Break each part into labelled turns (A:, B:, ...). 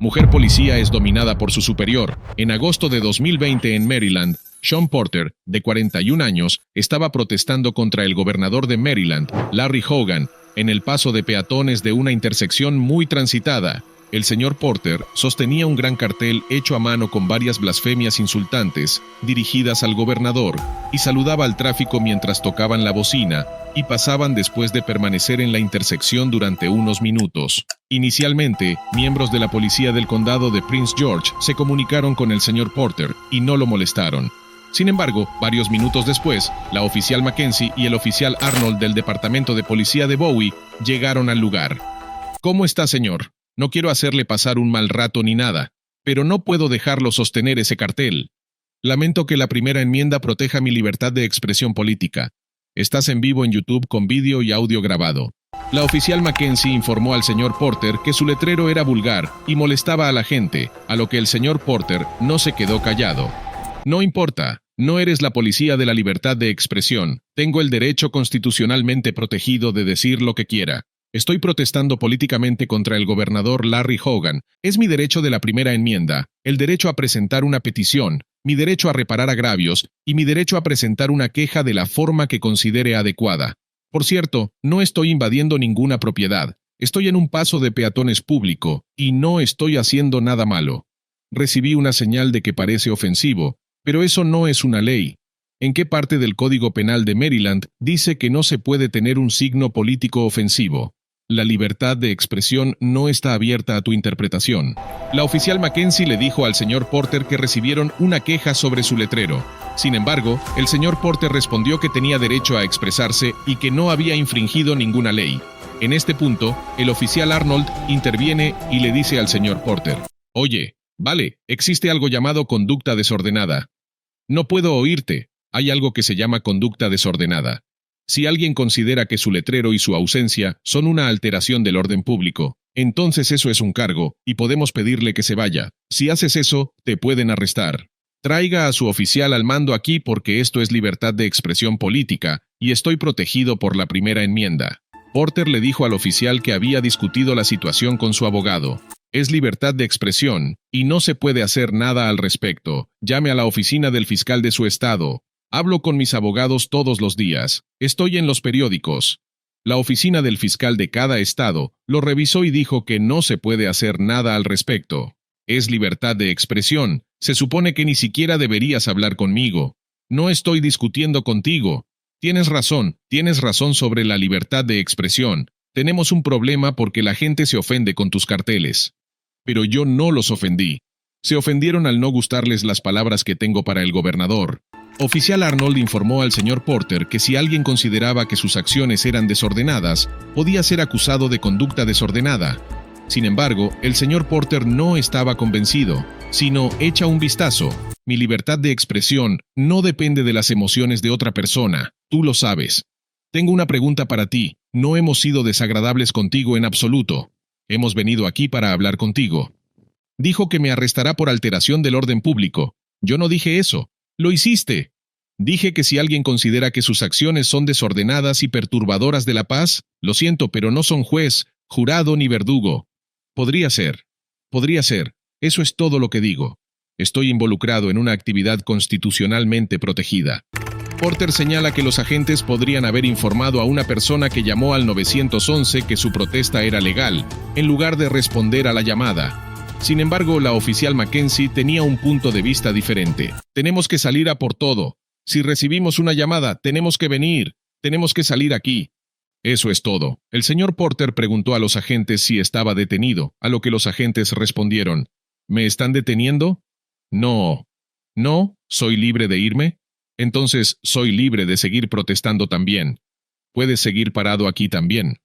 A: Mujer policía es dominada por su superior. En agosto de 2020 en Maryland, Sean Porter, de 41 años, estaba protestando contra el gobernador de Maryland, Larry Hogan, en el paso de peatones de una intersección muy transitada. El señor Porter sostenía un gran cartel hecho a mano con varias blasfemias insultantes dirigidas al gobernador y saludaba al tráfico mientras tocaban la bocina y pasaban después de permanecer en la intersección durante unos minutos. Inicialmente, miembros de la policía del condado de Prince George se comunicaron con el señor Porter y no lo molestaron. Sin embargo, varios minutos después, la oficial Mackenzie y el oficial Arnold del departamento de policía de Bowie llegaron al lugar. ¿Cómo está, señor? No quiero hacerle pasar un mal rato ni nada, pero no puedo dejarlo sostener ese cartel. Lamento que la primera enmienda proteja mi libertad de expresión política. Estás en vivo en YouTube con vídeo y audio grabado. La oficial Mackenzie informó al señor Porter que su letrero era vulgar y molestaba a la gente, a lo que el señor Porter no se quedó callado. No importa, no eres la policía de la libertad de expresión. Tengo el derecho constitucionalmente protegido de decir lo que quiera. Estoy protestando políticamente contra el gobernador Larry Hogan. Es mi derecho de la primera enmienda, el derecho a presentar una petición, mi derecho a reparar agravios y mi derecho a presentar una queja de la forma que considere adecuada. Por cierto, no estoy invadiendo ninguna propiedad. Estoy en un paso de peatones público y no estoy haciendo nada malo. Recibí una señal de que parece ofensivo, pero eso no es una ley. ¿En qué parte del Código Penal de Maryland dice que no se puede tener un signo político ofensivo? La libertad de expresión no está abierta a tu interpretación. La oficial Mackenzie le dijo al señor Porter que recibieron una queja sobre su letrero. Sin embargo, el señor Porter respondió que tenía derecho a expresarse y que no había infringido ninguna ley. En este punto, el oficial Arnold interviene y le dice al señor Porter: «Oye, vale, existe algo llamado conducta desordenada. No puedo oírte. Hay algo que se llama conducta desordenada. Si alguien considera que su letrero y su ausencia son una alteración del orden público, entonces eso es un cargo, y podemos pedirle que se vaya. Si haces eso, te pueden arrestar. Traiga a su oficial al mando aquí porque esto es libertad de expresión política, y estoy protegido por la primera enmienda». Porter le dijo al oficial que había discutido la situación con su abogado. Es libertad de expresión, y no se puede hacer nada al respecto. Llame a la oficina del fiscal de su estado. Hablo con mis abogados todos los días. Estoy en los periódicos. La oficina del fiscal de cada estado lo revisó y dijo que no se puede hacer nada al respecto. Es libertad de expresión. Se supone que ni siquiera deberías hablar conmigo. No estoy discutiendo contigo. Tienes razón sobre la libertad de expresión. Tenemos un problema porque la gente se ofende con tus carteles. Pero yo no los ofendí. Se ofendieron al no gustarles las palabras que tengo para el gobernador. Oficial Arnold informó al señor Porter que si alguien consideraba que sus acciones eran desordenadas, podía ser acusado de conducta desordenada. Sin embargo, el señor Porter no estaba convencido, sino echa un vistazo. Mi libertad de expresión no depende de las emociones de otra persona, tú lo sabes. Tengo una pregunta para ti. No hemos sido desagradables contigo en absoluto. Hemos venido aquí para hablar contigo. Dijo que me arrestará por alteración del orden público. Yo no dije eso. Lo hiciste. Dije que si alguien considera que sus acciones son desordenadas y perturbadoras de la paz, lo siento, pero no son juez, jurado ni verdugo. Podría ser. Eso es todo lo que digo. Estoy involucrado en una actividad constitucionalmente protegida. Porter señala que los agentes podrían haber informado a una persona que llamó al 911 que su protesta era legal, en lugar de responder a la llamada. Sin embargo, la oficial Mackenzie tenía un punto de vista diferente. Tenemos que salir a por todo. Si recibimos una llamada, tenemos que venir. Tenemos que salir aquí. Eso es todo. El señor Porter preguntó a los agentes si estaba detenido, a lo que los agentes respondieron: ¿Me están deteniendo? No. ¿No? ¿Soy libre de irme? Entonces, soy libre de seguir protestando también. Puedes seguir parado aquí también.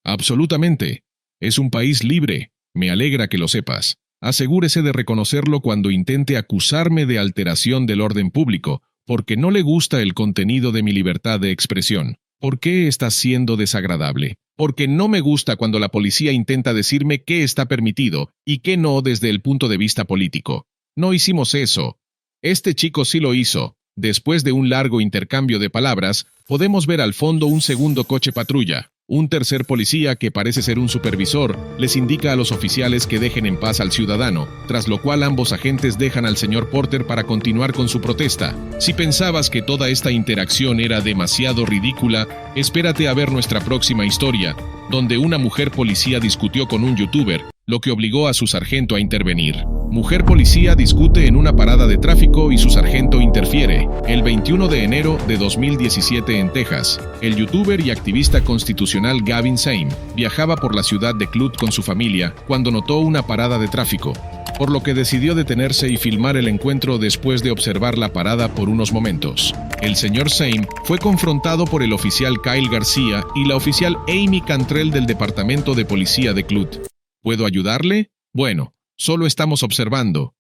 A: Absolutamente. Es un país libre. Me alegra que lo sepas. Asegúrese de reconocerlo cuando intente acusarme de alteración del orden público, porque no le gusta el contenido de mi libertad de expresión. ¿Por qué está siendo desagradable? Porque no me gusta cuando la policía intenta decirme qué está permitido y qué no desde el punto de vista político. No hicimos eso. Este chico sí lo hizo. Después de un largo intercambio de palabras, podemos ver al fondo un segundo coche patrulla. Un tercer policía, que parece ser un supervisor, les indica a los oficiales que dejen en paz al ciudadano, tras lo cual ambos agentes dejan al señor Porter para continuar con su protesta. Si pensabas que toda esta interacción era demasiado ridícula, espérate a ver nuestra próxima historia, donde una mujer policía discutió con un youtuber, lo que obligó a su sargento a intervenir. Mujer policía discute en una parada de tráfico y su sargento interfiere. El 21 de enero de 2017 en Texas, el youtuber y activista constitucional Gavin Same viajaba por la ciudad de Clute con su familia cuando notó una parada de tráfico, por lo que decidió detenerse y filmar el encuentro después de observar la parada por unos momentos. El señor Same fue confrontado por el oficial Kyle García y la oficial Amy Cantrell del Departamento de Policía de Clute. ¿Puedo ayudarle? Bueno, solo estamos observando.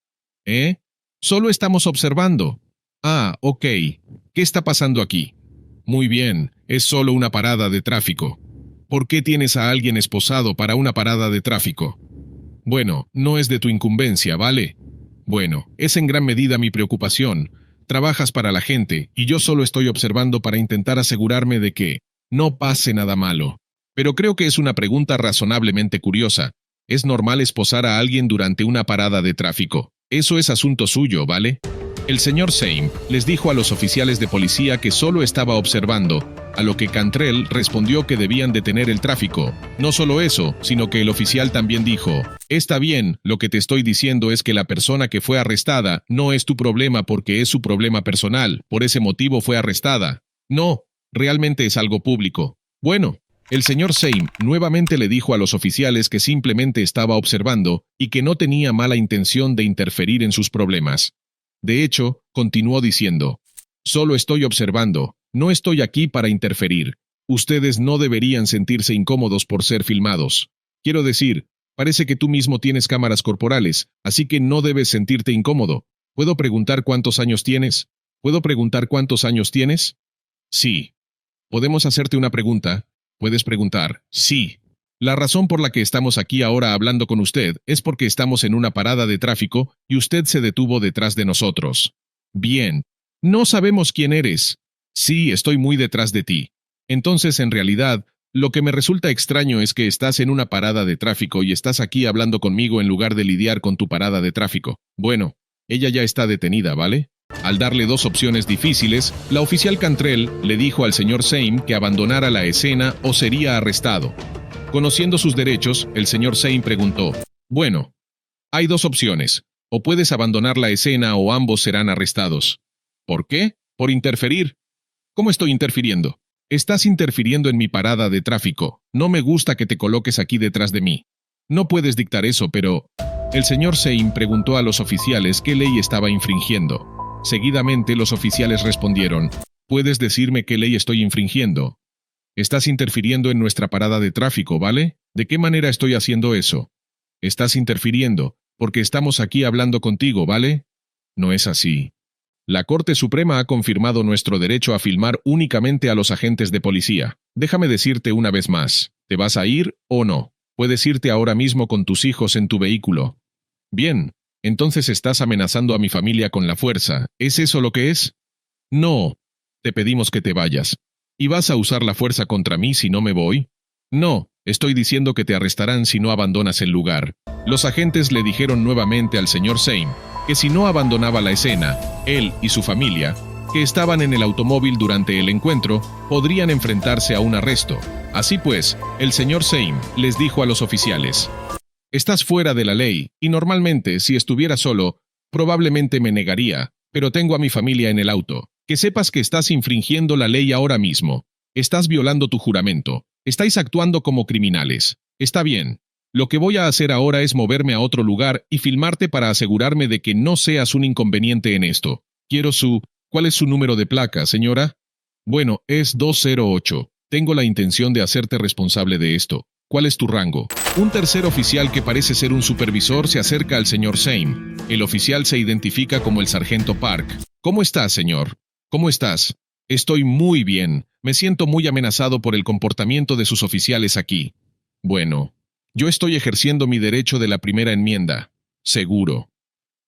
A: ¿Eh? Solo estamos observando. Ah, ok. ¿Qué está pasando aquí? Muy bien, es solo una parada de tráfico. ¿Por qué tienes a alguien esposado para una parada de tráfico? Bueno, no es de tu incumbencia, ¿vale? Bueno, es en gran medida mi preocupación. Trabajas para la gente, y yo solo estoy observando para intentar asegurarme de que no pase nada malo. Pero creo que es una pregunta razonablemente curiosa. ¿Es normal esposar a alguien durante una parada de tráfico? Eso es asunto suyo, ¿vale? El señor Same les dijo a los oficiales de policía que solo estaba observando, a lo que Cantrell respondió que debían detener el tráfico. No solo eso, sino que el oficial también dijo: está bien, lo que te estoy diciendo es que la persona que fue arrestada no es tu problema porque es su problema personal, por ese motivo fue arrestada. No, realmente es algo público. Bueno. El señor Same nuevamente le dijo a los oficiales que simplemente estaba observando y que no tenía mala intención de interferir en sus problemas. De hecho, continuó diciendo: solo estoy observando, no estoy aquí para interferir. Ustedes no deberían sentirse incómodos por ser filmados. Quiero decir, parece que tú mismo tienes cámaras corporales, así que no debes sentirte incómodo. ¿Puedo preguntar cuántos años tienes? ¿Puedo preguntar cuántos años tienes? Sí. ¿Podemos hacerte una pregunta? Puedes preguntar, sí. La razón por la que estamos aquí ahora hablando con usted es porque estamos en una parada de tráfico y usted se detuvo detrás de nosotros. Bien. No sabemos quién eres. Sí, estoy muy detrás de ti. Entonces, en realidad, lo que me resulta extraño es que estás en una parada de tráfico y estás aquí hablando conmigo en lugar de lidiar con tu parada de tráfico. Bueno, ella ya está detenida, ¿vale? Al darle dos opciones difíciles, la oficial Cantrell le dijo al señor Same que abandonara la escena o sería arrestado. Conociendo sus derechos, el señor Same preguntó: bueno, hay dos opciones, o puedes abandonar la escena o ambos serán arrestados. ¿Por qué? Por interferir. ¿Cómo estoy interfiriendo? Estás interfiriendo en mi parada de tráfico. No me gusta que te coloques aquí detrás de mí. No puedes dictar eso, pero... El señor Same preguntó a los oficiales qué ley estaba infringiendo. Seguidamente los oficiales respondieron: ¿puedes decirme qué ley estoy infringiendo? Estás interfiriendo en nuestra parada de tráfico, ¿vale? ¿De qué manera estoy haciendo eso? Estás interfiriendo, porque estamos aquí hablando contigo, ¿vale? No es así. La Corte Suprema ha confirmado nuestro derecho a filmar únicamente a los agentes de policía. Déjame decirte una vez más, ¿te vas a ir o no? Puedes irte ahora mismo con tus hijos en tu vehículo. Bien. Entonces estás amenazando a mi familia con la fuerza. ¿Es eso lo que es? No. Te pedimos que te vayas. ¿Y vas a usar la fuerza contra mí si no me voy? No. Estoy diciendo que te arrestarán si no abandonas el lugar. Los agentes le dijeron nuevamente al señor Same que si no abandonaba la escena, él y su familia, que estaban en el automóvil durante el encuentro, podrían enfrentarse a un arresto. Así pues, el señor Same les dijo a los oficiales: estás fuera de la ley, y normalmente, si estuviera solo, probablemente me negaría, pero tengo a mi familia en el auto. Que sepas que estás infringiendo la ley ahora mismo. Estás violando tu juramento. Estáis actuando como criminales. Está bien. Lo que voy a hacer ahora es moverme a otro lugar y filmarte para asegurarme de que no seas un inconveniente en esto. Quiero su... ¿Cuál es su número de placa, señora? Bueno, es 208. Tengo la intención de hacerte responsable de esto. ¿Cuál es tu rango? Un tercer oficial que parece ser un supervisor se acerca al señor Same. El oficial se identifica como el sargento Park. ¿Cómo estás, señor? ¿Cómo estás? Estoy muy bien. Me siento muy amenazado por el comportamiento de sus oficiales aquí. Bueno, yo estoy ejerciendo mi derecho de la primera enmienda. Seguro.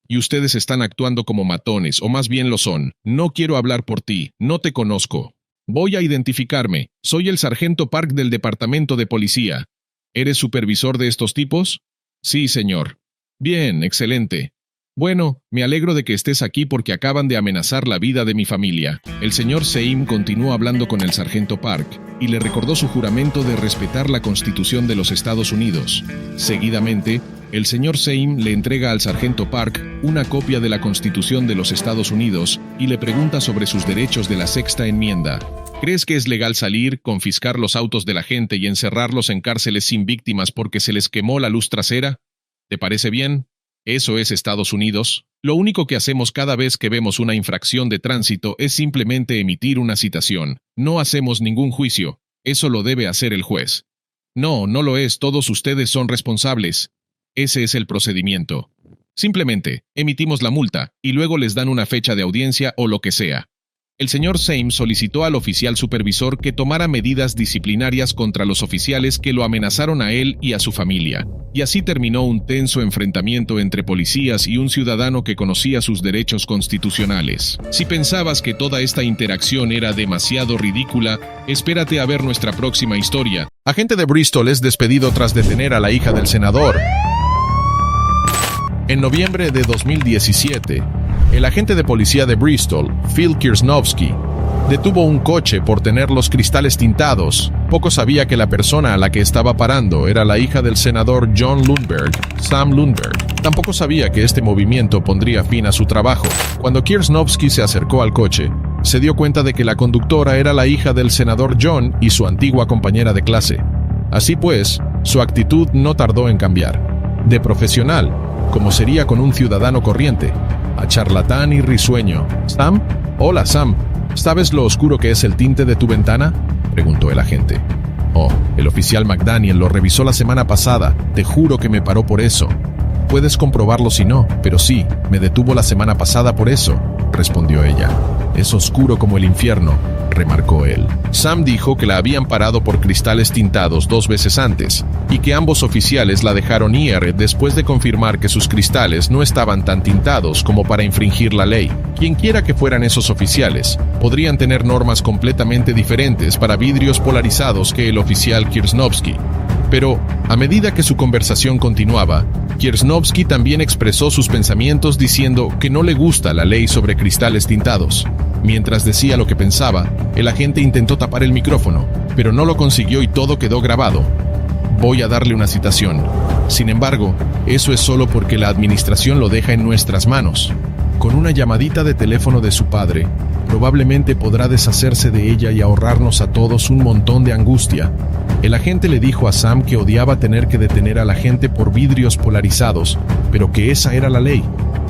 A: Y ustedes están actuando como matones, o más bien lo son. No quiero hablar por ti. No te conozco. Voy a identificarme. Soy el sargento Park del Departamento de Policía. ¿Eres supervisor de estos tipos? Sí, señor. Bien, excelente. Bueno, me alegro de que estés aquí porque acaban de amenazar la vida de mi familia. El señor Seim continuó hablando con el sargento Park y le recordó su juramento de respetar la Constitución de los Estados Unidos. Seguidamente, el señor Seim le entrega al sargento Park una copia de la Constitución de los Estados Unidos y le pregunta sobre sus derechos de la Sexta Enmienda. ¿Crees que es legal salir, confiscar los autos de la gente y encerrarlos en cárceles sin víctimas porque se les quemó la luz trasera? ¿Te parece bien? ¿Eso es Estados Unidos? Lo único que hacemos cada vez que vemos una infracción de tránsito es simplemente emitir una citación. No hacemos ningún juicio. Eso lo debe hacer el juez. No, no lo es. Todos ustedes son responsables. Ese es el procedimiento. Simplemente, emitimos la multa y luego les dan una fecha de audiencia o lo que sea. El señor Seim solicitó al oficial supervisor que tomara medidas disciplinarias contra los oficiales que lo amenazaron a él y a su familia. Y así terminó un tenso enfrentamiento entre policías y un ciudadano que conocía sus derechos constitucionales. Si pensabas que toda esta interacción era demasiado ridícula, espérate a ver nuestra próxima historia.
B: Agente de Bristol es despedido tras detener a la hija del senador. En noviembre de 2017, el agente de policía de Bristol, Phil Kirsnovsky, detuvo un coche por tener los cristales tintados. Poco sabía que la persona a la que estaba parando era la hija del senador John Lundberg, Sam Lundberg. Tampoco sabía que este movimiento pondría fin a su trabajo. Cuando Kirsnovsky se acercó al coche, se dio cuenta de que la conductora era la hija del senador John y su antigua compañera de clase. Así pues, su actitud no tardó en cambiar. De profesional, como sería con un ciudadano corriente, a charlatán y risueño. «Sam, hola Sam, ¿sabes lo oscuro que es el tinte de tu ventana?», preguntó el agente. «Oh, el oficial McDaniel lo revisó la semana pasada, te juro que me paró por eso». «Puedes comprobarlo si no, pero sí, me detuvo la semana pasada por eso», respondió ella. «Es oscuro como el infierno», remarcó él. Sam dijo que la habían parado por cristales tintados 2 veces antes y que ambos oficiales la dejaron ir después de confirmar que sus cristales no estaban tan tintados como para infringir la ley. Quienquiera que fueran esos oficiales, podrían tener normas completamente diferentes para vidrios polarizados que el oficial Kirsnovsky. Pero, a medida que su conversación continuaba, Kirsnovsky también expresó sus pensamientos diciendo que no le gusta la ley sobre cristales tintados. Mientras decía lo que pensaba, el agente intentó tapar el micrófono, pero no lo consiguió y todo quedó grabado. «Voy a darle una citación. Sin embargo, eso es solo porque la administración lo deja en nuestras manos. Con una llamadita de teléfono de su padre, probablemente podrá deshacerse de ella y ahorrarnos a todos un montón de angustia». El agente le dijo a Sam que odiaba tener que detener a la gente por vidrios polarizados, pero que esa era la ley.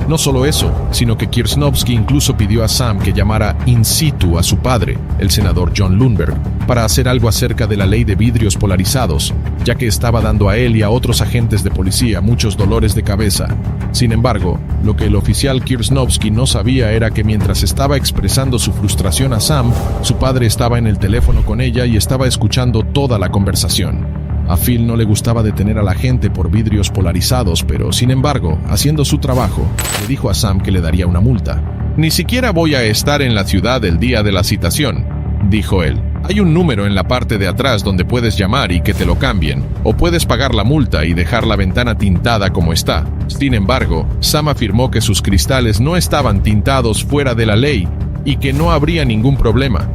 B: No solo eso, sino que Kirsnovsky incluso pidió a Sam que llamara in situ a su padre, el senador John Lundberg, para hacer algo acerca de la ley de vidrios polarizados, ya que estaba dando a él y a otros agentes de policía muchos dolores de cabeza. Sin embargo, lo que el oficial Kirsnovsky no sabía era que mientras estaba expresando su frustración a Sam, su padre estaba en el teléfono con ella y estaba escuchando toda la conversación. A Phil no le gustaba detener a la gente por vidrios polarizados, pero, sin embargo, haciendo su trabajo, le dijo a Sam que le daría una multa. «Ni siquiera voy a estar en la ciudad el día de la citación», dijo él. «Hay un número en la parte de atrás donde puedes llamar y que te lo cambien, o puedes pagar la multa y dejar la ventana tintada como está». Sin embargo, Sam afirmó que sus cristales no estaban tintados fuera de la ley y que no habría ningún problema.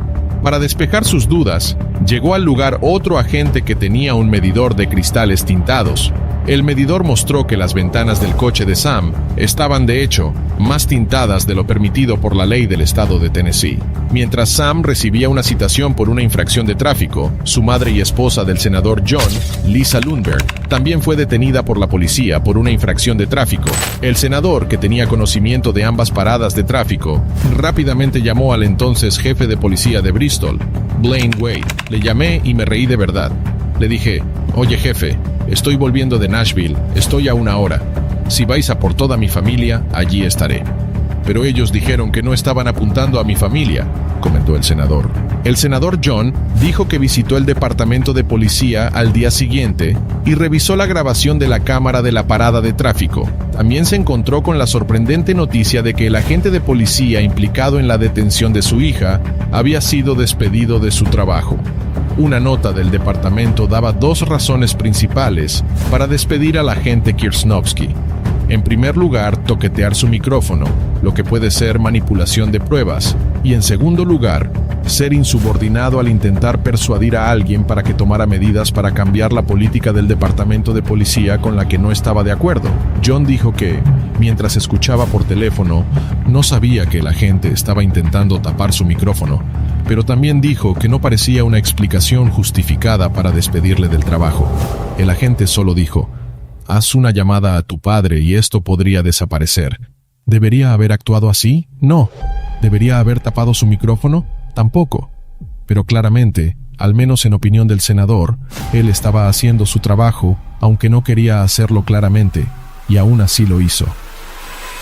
B: Para despejar sus dudas, llegó al lugar otro agente que tenía un medidor de cristales tintados. El medidor mostró que las ventanas del coche de Sam estaban, de hecho, más tintadas de lo permitido por la ley del estado de Tennessee. Mientras Sam recibía una citación por una infracción de tráfico, su madre y esposa del senador John, Lisa Lundberg, también fue detenida por la policía por una infracción de tráfico. El senador, que tenía conocimiento de ambas paradas de tráfico, rápidamente llamó al entonces jefe de policía de Bristol, Blaine Wade. Le llamé y me reí de verdad. Le dije: «Oye jefe, estoy volviendo de Nashville, estoy a 1 hora. Si vais a por toda mi familia, allí estaré». Pero ellos dijeron que no estaban apuntando a mi familia. comentó el senador. El senador John dijo que visitó el departamento de policía al día siguiente y revisó la grabación de la cámara de la parada de tráfico. También se encontró con la sorprendente noticia de que el agente de policía implicado en la detención de su hija había sido despedido de su trabajo. Una nota del departamento daba dos razones principales para despedir al agente Kirsnovsky. En primer lugar, toquetear su micrófono, lo que puede ser manipulación de pruebas, y en segundo lugar, ser insubordinado al intentar persuadir a alguien para que tomara medidas para cambiar la política del departamento de policía con la que no estaba de acuerdo. John dijo que, mientras escuchaba por teléfono, no sabía que el agente estaba intentando tapar su micrófono, pero también dijo que no parecía una explicación justificada para despedirle del trabajo. El agente solo dijo: «Haz una llamada a tu padre y esto podría desaparecer». ¿Debería haber actuado así? No. ¿Debería haber tapado su micrófono? Tampoco. Pero claramente, al menos en opinión del senador, él estaba haciendo su trabajo, aunque no quería hacerlo claramente, y aún así lo hizo.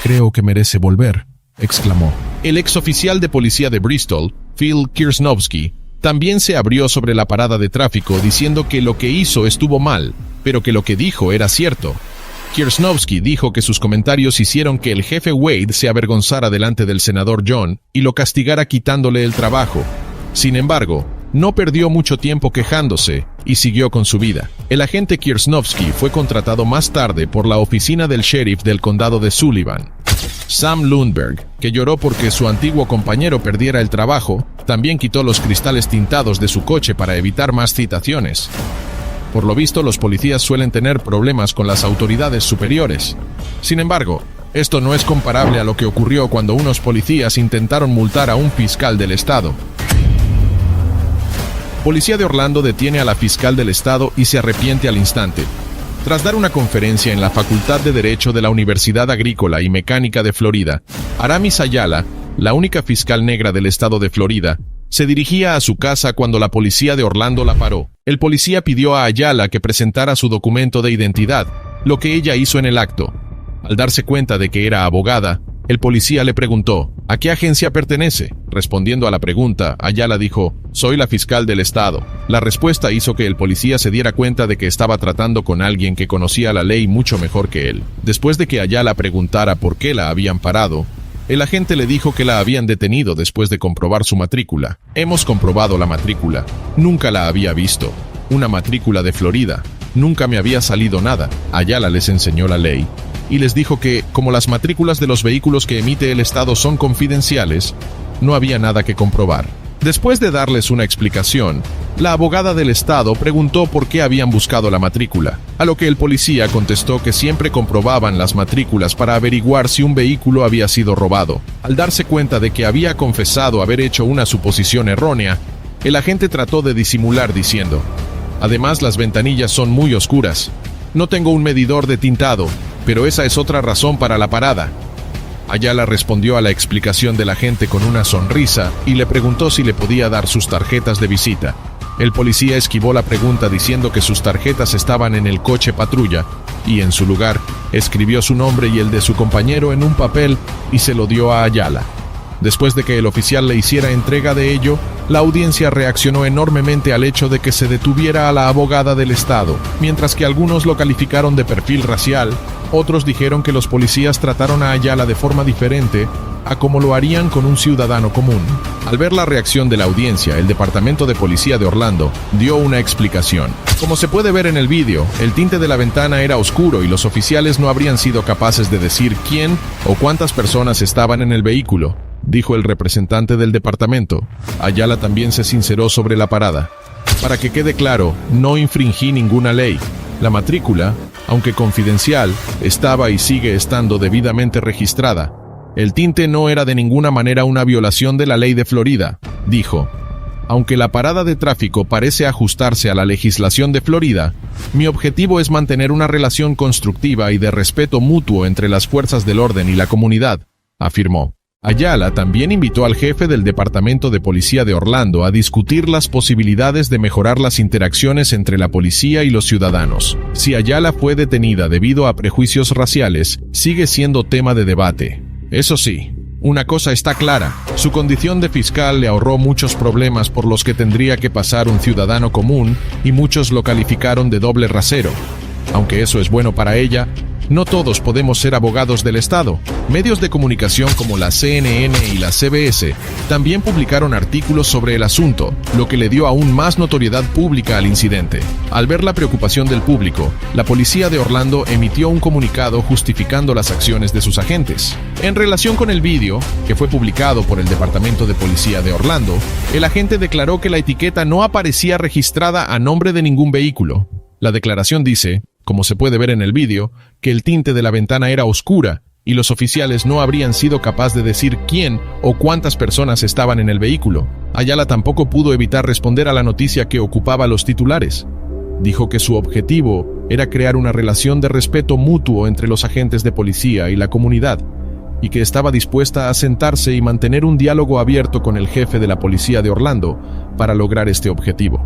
B: «Creo que merece volver», exclamó. El exoficial de policía de Bristol, Phil Kirsnovsky, también se abrió sobre la parada de tráfico diciendo que lo que hizo estuvo mal, pero que lo que dijo era cierto. Kirsnovsky dijo que sus comentarios hicieron que el jefe Wade se avergonzara delante del senador John y lo castigara quitándole el trabajo. Sin embargo, no perdió mucho tiempo quejándose y siguió con su vida. El agente Kirsnovsky fue contratado más tarde por la oficina del sheriff del condado de Sullivan. Sam Lundberg, que lloró porque su antiguo compañero perdiera el trabajo, también quitó los cristales tintados de su coche para evitar más citaciones. Por lo visto, los policías suelen tener problemas con las autoridades superiores. Sin embargo, esto no es comparable a lo que ocurrió cuando unos policías intentaron multar a un fiscal del estado. Policía de Orlando detiene a la fiscal del estado y se arrepiente al instante. Tras dar una conferencia en la Facultad de Derecho de la Universidad Agrícola y Mecánica de Florida, Aramis Ayala, la única fiscal negra del estado de Florida, se dirigía a su casa cuando la policía de Orlando la paró. El policía pidió a Ayala que presentara su documento de identidad, lo que ella hizo en el acto. Al darse cuenta de que era abogada, el policía le preguntó: ¿a qué agencia pertenece? Respondiendo a la pregunta, Ayala dijo: «Soy la fiscal del estado». La respuesta hizo que el policía se diera cuenta de que estaba tratando con alguien que conocía la ley mucho mejor que él. Después de que Ayala preguntara por qué la habían parado, el agente le dijo que la habían detenido después de comprobar su matrícula. «Hemos comprobado la matrícula. Nunca la había visto. Una matrícula de Florida. Nunca me había salido nada». Ayala les enseñó la ley y les dijo que, como las matrículas de los vehículos que emite el estado son confidenciales, no había nada que comprobar. Después de darles una explicación, la abogada del estado preguntó por qué habían buscado la matrícula, a lo que el policía contestó que siempre comprobaban las matrículas para averiguar si un vehículo había sido robado. Al darse cuenta de que había confesado haber hecho una suposición errónea, el agente trató de disimular diciendo: «Además, las ventanillas son muy oscuras. No tengo un medidor de tintado, pero esa es otra razón para la parada». Ayala respondió a la explicación del agente con una sonrisa y le preguntó si le podía dar sus tarjetas de visita. El policía esquivó la pregunta diciendo que sus tarjetas estaban en el coche patrulla y, en su lugar, escribió su nombre y el de su compañero en un papel y se lo dio a Ayala. Después de que el oficial le hiciera entrega de ello, la audiencia reaccionó enormemente al hecho de que se detuviera a la abogada del estado. Mientras que algunos lo calificaron de perfil racial, otros dijeron que los policías trataron a Ayala de forma diferente a como lo harían con un ciudadano común. Al ver la reacción de la audiencia, el Departamento de Policía de Orlando dio una explicación. Como se puede ver en el vídeo, el tinte de la ventana era oscuro y los oficiales no habrían sido capaces de decir quién o cuántas personas estaban en el vehículo, dijo el representante del departamento. Ayala también se sinceró sobre la parada. «Para que quede claro, no infringí ninguna ley. La matrícula, aunque confidencial, estaba y sigue estando debidamente registrada. El tinte no era de ninguna manera una violación de la ley de Florida», dijo. «Aunque la parada de tráfico parece ajustarse a la legislación de Florida, mi objetivo es mantener una relación constructiva y de respeto mutuo entre las fuerzas del orden y la comunidad», afirmó. Ayala también invitó al jefe del Departamento de Policía de Orlando a discutir las posibilidades de mejorar las interacciones entre la policía y los ciudadanos. Si Ayala fue detenida debido a prejuicios raciales, sigue siendo tema de debate. Eso sí, Una cosa está clara, su condición de fiscal le ahorró muchos problemas por los que tendría que pasar un ciudadano común y muchos lo calificaron de doble rasero. Aunque eso es bueno para ella, no todos podemos ser abogados del Estado. Medios de comunicación como la CNN y la CBS también publicaron artículos sobre el asunto, lo que le dio aún más notoriedad pública al incidente. Al ver la preocupación del público, la policía de Orlando emitió un comunicado justificando las acciones de sus agentes. En relación con el vídeo, que fue publicado por el Departamento de Policía de Orlando, el agente declaró que la etiqueta no aparecía registrada a nombre de ningún vehículo. La declaración dice, como se puede ver en el vídeo, que el tinte de la ventana era oscura y los oficiales no habrían sido capaces de decir quién o cuántas personas estaban en el vehículo. Ayala tampoco pudo evitar responder a la noticia que ocupaba los titulares. Dijo que su objetivo era crear una relación de respeto mutuo entre los agentes de policía y la comunidad, y que estaba dispuesta a sentarse y mantener un diálogo abierto con el jefe de la policía de Orlando para lograr este objetivo.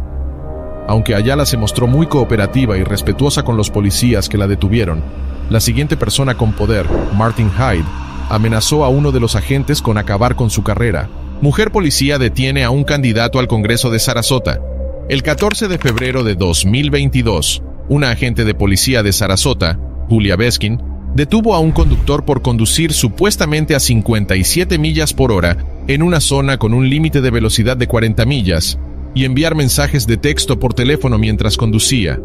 B: Aunque Ayala se mostró muy cooperativa y respetuosa con los policías que la detuvieron, la siguiente persona con poder, Martin Hyde, amenazó a uno de los agentes con acabar con su carrera. Mujer policía detiene a un candidato al Congreso de Sarasota. El 14 de febrero de 2022, una agente de policía de Sarasota, Julia Beskin, detuvo a un conductor por conducir supuestamente a 57 millas por hora en una zona con un límite de velocidad de 40 millas, y enviar mensajes de texto por teléfono mientras conducía.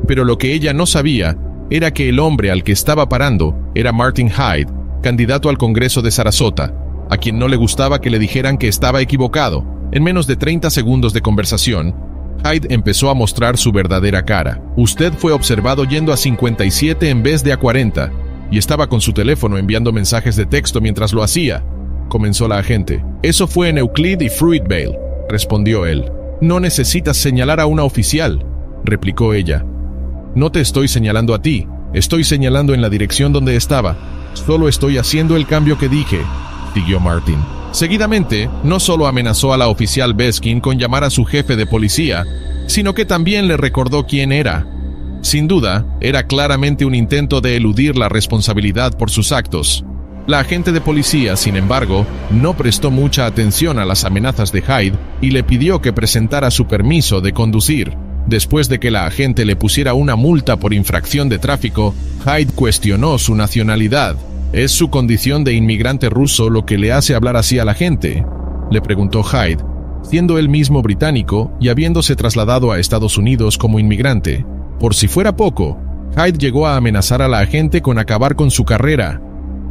B: Pero lo que ella no sabía era que el hombre al que estaba parando era Martin Hyde, candidato al Congreso de Sarasota, a quien no le gustaba que le dijeran que estaba equivocado. En menos de 30 segundos de conversación, Hyde empezó a mostrar su verdadera cara. Usted fue observado yendo a 57 en vez de a 40, y estaba con su teléfono enviando mensajes de texto mientras lo hacía, comenzó la agente. Eso fue en Euclid y Fruitvale, respondió él. No necesitas señalar a una oficial, replicó ella. No te estoy señalando a ti, estoy señalando en la dirección donde estaba. Solo estoy haciendo el cambio que dije, siguió Martin. Seguidamente, no solo amenazó a la oficial Beskin con llamar a su jefe de policía, sino que también le recordó quién era. Sin duda, era claramente un intento de eludir la responsabilidad por sus actos. La agente de policía, sin embargo, no prestó mucha atención a las amenazas de Hyde y le pidió que presentara su permiso de conducir. Después de que la agente le pusiera una multa por infracción de tráfico, Hyde cuestionó su nacionalidad. ¿Es su condición de inmigrante ruso lo que le hace hablar así a la gente?, le preguntó Hyde, siendo él mismo británico y habiéndose trasladado a Estados Unidos como inmigrante. Por si fuera poco, Hyde llegó a amenazar a la agente con acabar con su carrera.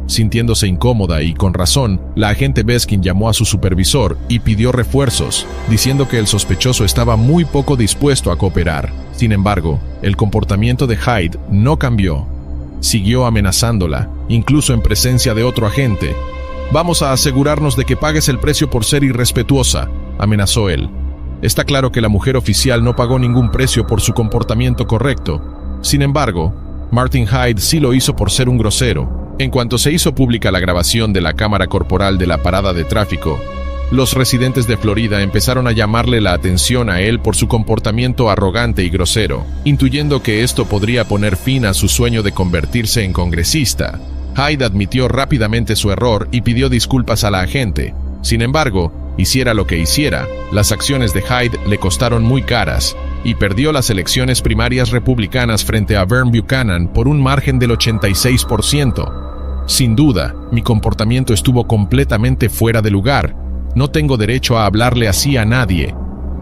B: Sintiéndose incómoda y con razón, la agente Beskin llamó a su supervisor y pidió refuerzos, diciendo que el sospechoso estaba muy poco dispuesto a cooperar. Sin embargo, el comportamiento de Hyde no cambió. Siguió amenazándola, incluso en presencia de otro agente. Vamos a asegurarnos de que pagues el precio por ser irrespetuosa, amenazó él. Está claro que la mujer oficial no pagó ningún precio por su comportamiento correcto. Sin embargo, Martin Hyde sí lo hizo por ser un grosero. En cuanto se hizo pública la grabación de la cámara corporal de la parada de tráfico, los residentes de Florida empezaron a llamarle la atención a él por su comportamiento arrogante y grosero, intuyendo que esto podría poner fin a su sueño de convertirse en congresista. Hyde admitió rápidamente su error y pidió disculpas a la agente. Sin embargo, hiciera lo que hiciera, las acciones de Hyde le costaron muy caras, y perdió las elecciones primarias republicanas frente a Vern Buchanan por un margen del 86%. Sin duda, mi comportamiento estuvo completamente fuera de lugar. No tengo derecho a hablarle así a nadie.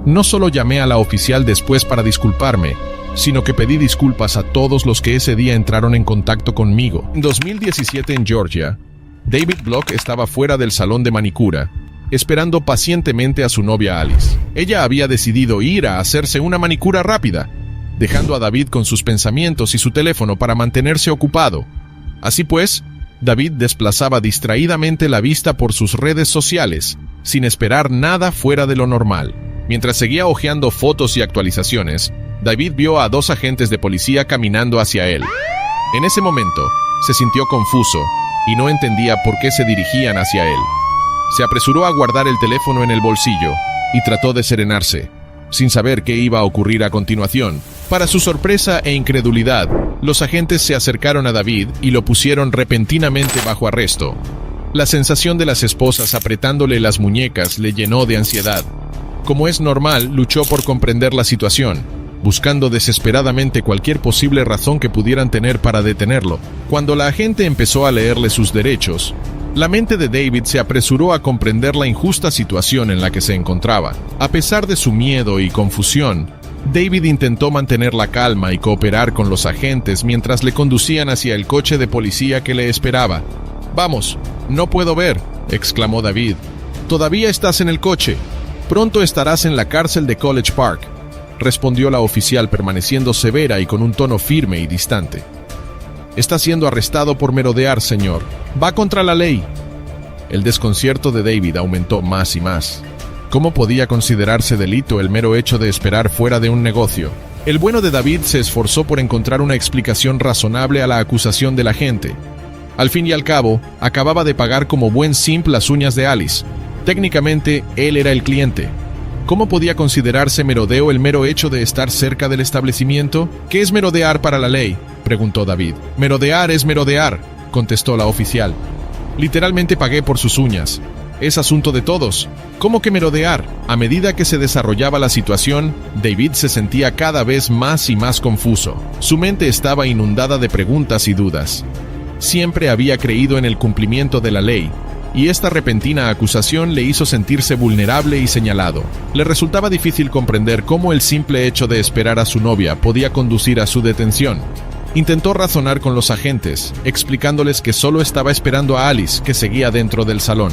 B: No solo llamé a la oficial después para disculparme, sino que pedí disculpas a todos los que ese día entraron en contacto conmigo. En 2017 en Georgia, David Block estaba fuera del salón de manicura, esperando pacientemente a su novia Alice. Ella había decidido ir a hacerse una manicura rápida, dejando a David con sus pensamientos y su teléfono para mantenerse ocupado. Así pues, David desplazaba distraídamente la vista por sus redes sociales, sin esperar nada fuera de lo normal. Mientras seguía hojeando fotos y actualizaciones, David vio a dos agentes de policía caminando hacia él. En ese momento, se sintió confuso y no entendía por qué se dirigían hacia él. Se apresuró a guardar el teléfono en el bolsillo y trató de serenarse, sin saber qué iba a ocurrir a continuación. Para su sorpresa e incredulidad, los agentes se acercaron a David y lo pusieron repentinamente bajo arresto. La sensación de las esposas apretándole las muñecas le llenó de ansiedad. Como es normal, luchó por comprender la situación, buscando desesperadamente cualquier posible razón que pudieran tener para detenerlo. Cuando la agente empezó a leerle sus derechos, la mente de David se apresuró a comprender la injusta situación en la que se encontraba. A pesar de su miedo y confusión, David intentó mantener la calma y cooperar con los agentes mientras le conducían hacia el coche de policía que le esperaba. «Vamos, no puedo ver», exclamó David. «Todavía estás en el coche. Pronto estarás en la cárcel de College Park», respondió la oficial permaneciendo severa y con un tono firme y distante. «Está siendo arrestado por merodear, señor. Va contra la ley». El desconcierto de David aumentó más y más. ¿Cómo podía considerarse delito el mero hecho de esperar fuera de un negocio? El bueno de David se esforzó por encontrar una explicación razonable a la acusación de la gente. Al fin y al cabo, acababa de pagar como buen simp las uñas de Alice. Técnicamente, él era el cliente. ¿Cómo podía considerarse merodeo el mero hecho de estar cerca del establecimiento? ¿Qué es merodear para la ley?, preguntó David. «Merodear es merodear», contestó la oficial. «Literalmente pagué por sus uñas. Es asunto de todos. ¿Cómo que merodear?». A medida que se desarrollaba la situación, David se sentía cada vez más y más confuso. Su mente estaba inundada de preguntas y dudas. Siempre había creído en el cumplimiento de la ley, y esta repentina acusación le hizo sentirse vulnerable y señalado. Le resultaba difícil comprender cómo el simple hecho de esperar a su novia podía conducir a su detención. Intentó razonar con los agentes, explicándoles que solo estaba esperando a Alice, que seguía dentro del salón.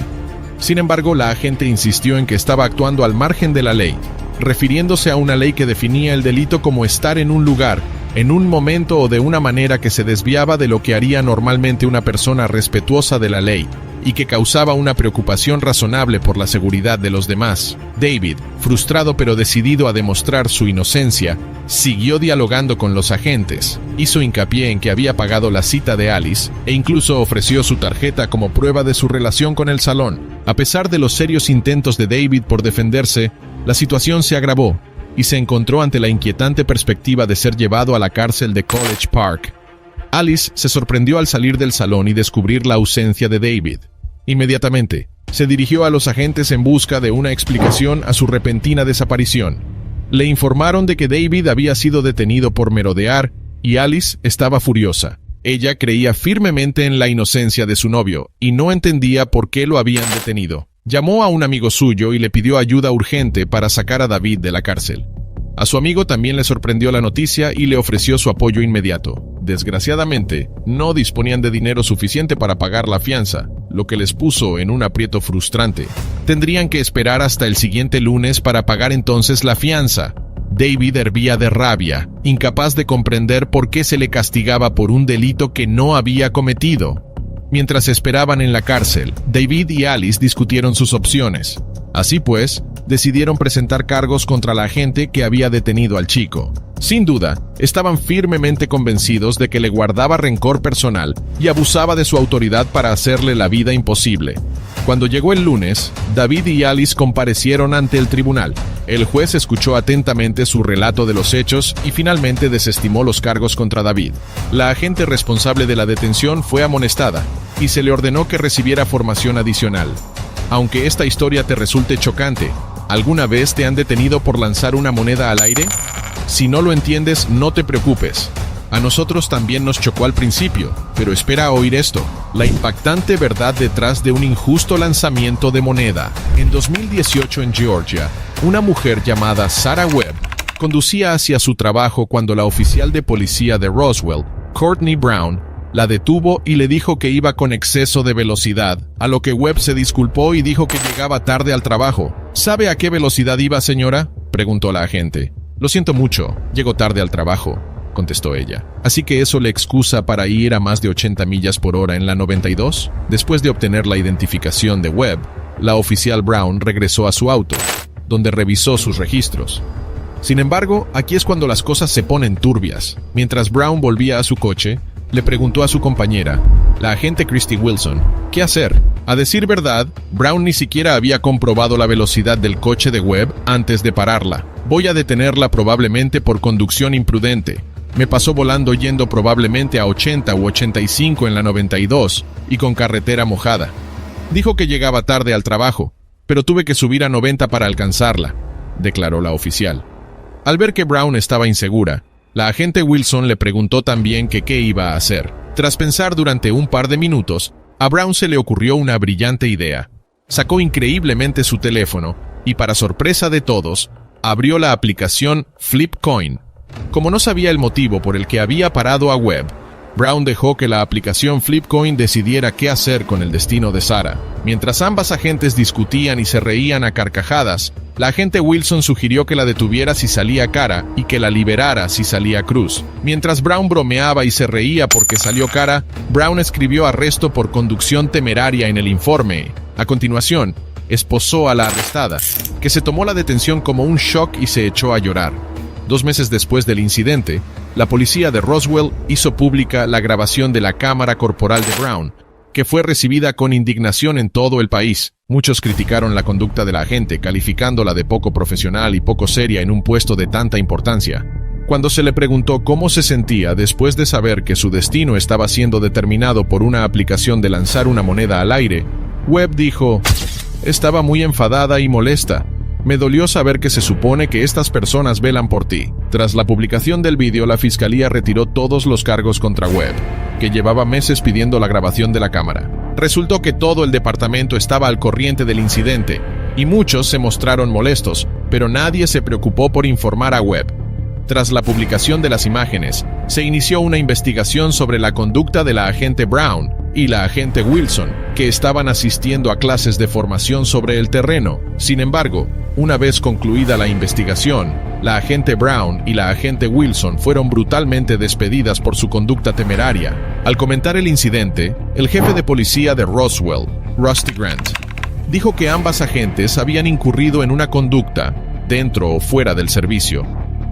B: Sin embargo, la agente insistió en que estaba actuando al margen de la ley, refiriéndose a una ley que definía el delito como estar en un lugar, en un momento o de una manera que se desviaba de lo que haría normalmente una persona respetuosa de la ley, y que causaba una preocupación razonable por la seguridad de los demás. David, frustrado pero decidido a demostrar su inocencia, siguió dialogando con los agentes, hizo hincapié en que había pagado la cita de Alice e incluso ofreció su tarjeta como prueba de su relación con el salón. A pesar de los serios intentos de David por defenderse, la situación se agravó y se encontró ante la inquietante perspectiva de ser llevado a la cárcel de College Park. Alice se sorprendió al salir del salón y descubrir la ausencia de David. Inmediatamente, se dirigió a los agentes en busca de una explicación a su repentina desaparición. Le informaron de que David había sido detenido por merodear y Alice estaba furiosa. Ella creía firmemente en la inocencia de su novio y no entendía por qué lo habían detenido. Llamó a un amigo suyo y le pidió ayuda urgente para sacar a David de la cárcel. A su amigo también le sorprendió la noticia y le ofreció su apoyo inmediato. Desgraciadamente, no disponían de dinero suficiente para pagar la fianza, lo que les puso en un aprieto frustrante. Tendrían que esperar hasta el siguiente lunes para pagar entonces la fianza. David hervía de rabia, incapaz de comprender por qué se le castigaba por un delito que no había cometido. Mientras esperaban en la cárcel, David y Alice discutieron sus opciones. Así pues, decidieron presentar cargos contra la agente que había detenido al chico. Sin duda, estaban firmemente convencidos de que le guardaba rencor personal y abusaba de su autoridad para hacerle la vida imposible. Cuando llegó el lunes, David y Alice comparecieron ante el tribunal. El juez escuchó atentamente su relato de los hechos y finalmente desestimó los cargos contra David. La agente responsable de la detención fue amonestada y se le ordenó que recibiera formación adicional. Aunque esta historia te resulte chocante, ¿alguna vez te han detenido por lanzar una moneda al aire? Si no lo entiendes, no te preocupes. A nosotros también nos chocó al principio, pero espera a oír esto. La impactante verdad detrás de un injusto lanzamiento de moneda. En 2018 en Georgia, una mujer llamada Sarah Webb conducía hacia su trabajo cuando la oficial de policía de Roswell, Courtney Brown, la detuvo y le dijo que iba con exceso de velocidad, a lo que Webb se disculpó y dijo que llegaba tarde al trabajo. ¿Sabe a qué velocidad iba, señora?, preguntó la agente. «Lo siento mucho, llego tarde al trabajo», contestó ella. «¿Así que eso le excusa para ir a más de 80 millas por hora en la 92? Después de obtener la identificación de Webb, la oficial Brown regresó a su auto, donde revisó sus registros. Sin embargo, aquí es cuando las cosas se ponen turbias. Mientras Brown volvía a su coche, le preguntó a su compañera, la agente Christy Wilson, ¿qué hacer? A decir verdad, Brown ni siquiera había comprobado la velocidad del coche de Webb antes de pararla. «Voy a detenerla probablemente por conducción imprudente. Me pasó volando yendo probablemente a 80 u 85 en la 92 y con carretera mojada». Dijo que llegaba tarde al trabajo, pero tuve que subir a 90 para alcanzarla, declaró la oficial. Al ver que Brown estaba insegura, la agente Wilson le preguntó también que qué iba a hacer. Tras pensar durante un par de minutos, a Brown se le ocurrió una brillante idea. Sacó increíblemente su teléfono y, para sorpresa de todos, abrió la aplicación Flipcoin. Como no sabía el motivo por el que había parado a Webb, Brown dejó que la aplicación Flipcoin decidiera qué hacer con el destino de Sarah. Mientras ambas agentes discutían y se reían a carcajadas, la agente Wilson sugirió que la detuviera si salía cara y que la liberara si salía cruz. Mientras Brown bromeaba y se reía porque salió cara, Brown escribió arresto por conducción temeraria en el informe. A continuación, esposó a la arrestada, que se tomó la detención como un shock y se echó a llorar. 2 meses después del incidente, la policía de Roswell hizo pública la grabación de la cámara corporal de Brown, que fue recibida con indignación en todo el país. Muchos criticaron la conducta de la agente, calificándola de poco profesional y poco seria en un puesto de tanta importancia. Cuando se le preguntó cómo se sentía después de saber que su destino estaba siendo determinado por una aplicación de lanzar una moneda al aire, Webb dijo: «Estaba muy enfadada y molesta. Me dolió saber que se supone que estas personas velan por ti». Tras la publicación del vídeo, la fiscalía retiró todos los cargos contra Webb, que llevaba meses pidiendo la grabación de la cámara. Resultó que todo el departamento estaba al corriente del incidente, y muchos se mostraron molestos, pero nadie se preocupó por informar a Webb. Tras la publicación de las imágenes, se inició una investigación sobre la conducta de la agente Brown y la agente Wilson, que estaban asistiendo a clases de formación sobre el terreno. Sin embargo, una vez concluida la investigación, la agente Brown y la agente Wilson fueron brutalmente despedidas por su conducta temeraria. Al comentar el incidente, el jefe de policía de Roswell, Rusty Grant, dijo que ambas agentes habían incurrido en una conducta, dentro o fuera del servicio,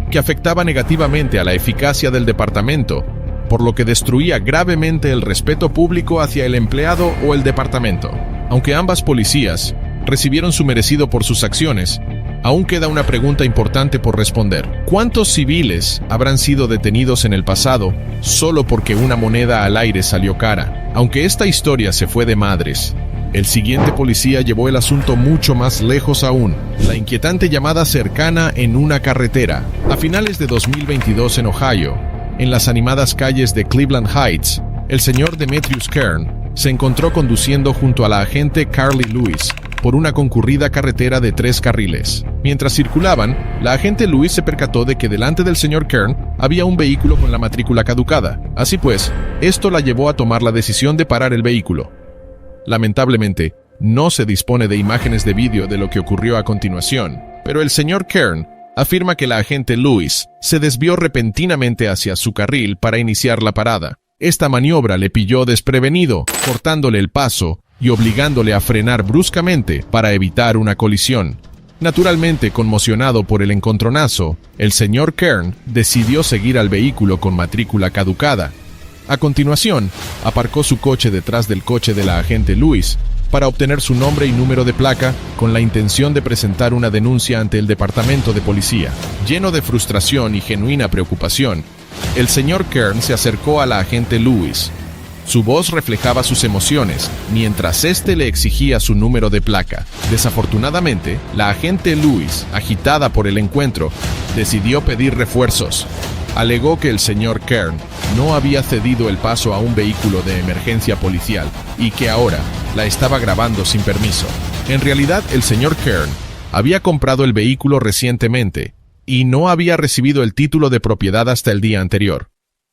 B: que afectaba negativamente a la eficacia del departamento, por lo que destruía gravemente el respeto público hacia el empleado o el departamento. Aunque ambas policías recibieron su merecido por sus acciones, aún queda una pregunta importante por responder. ¿Cuántos civiles habrán sido detenidos en el pasado solo porque una moneda al aire salió cara? Aunque esta historia se fue de madres, el siguiente policía llevó el asunto mucho más lejos aún: la inquietante llamada cercana en una carretera. A finales de 2022 en Ohio, en las animadas calles de Cleveland Heights, el señor Demetrius Kern se encontró conduciendo junto a la agente Carly Lewis por una concurrida carretera de 3 carriles. Mientras circulaban, la agente Lewis se percató de que delante del señor Kern había un vehículo con la matrícula caducada. Así pues, esto la llevó a tomar la decisión de parar el vehículo. Lamentablemente, no se dispone de imágenes de vídeo de lo que ocurrió a continuación, pero el señor Kern afirma que la agente Lewis se desvió repentinamente hacia su carril para iniciar la parada. Esta maniobra le pilló desprevenido, cortándole el paso y obligándole a frenar bruscamente para evitar una colisión. Naturalmente conmocionado por el encontronazo, el señor Kern decidió seguir al vehículo con matrícula caducada. A continuación, aparcó su coche detrás del coche de la agente Lewis para obtener su nombre y número de placa con la intención de presentar una denuncia ante el departamento de policía. Lleno de frustración y genuina preocupación, el señor Kern se acercó a la agente Lewis. Su voz reflejaba sus emociones, mientras éste le exigía su número de placa. Desafortunadamente, la agente Lewis, agitada por el encuentro, decidió pedir refuerzos. Alegó que el señor Kern no había cedido el paso a un vehículo de emergencia policial y que ahora la estaba grabando sin permiso. En realidad, el señor Kern había comprado el vehículo recientemente y no había recibido el título de propiedad hasta el día anterior.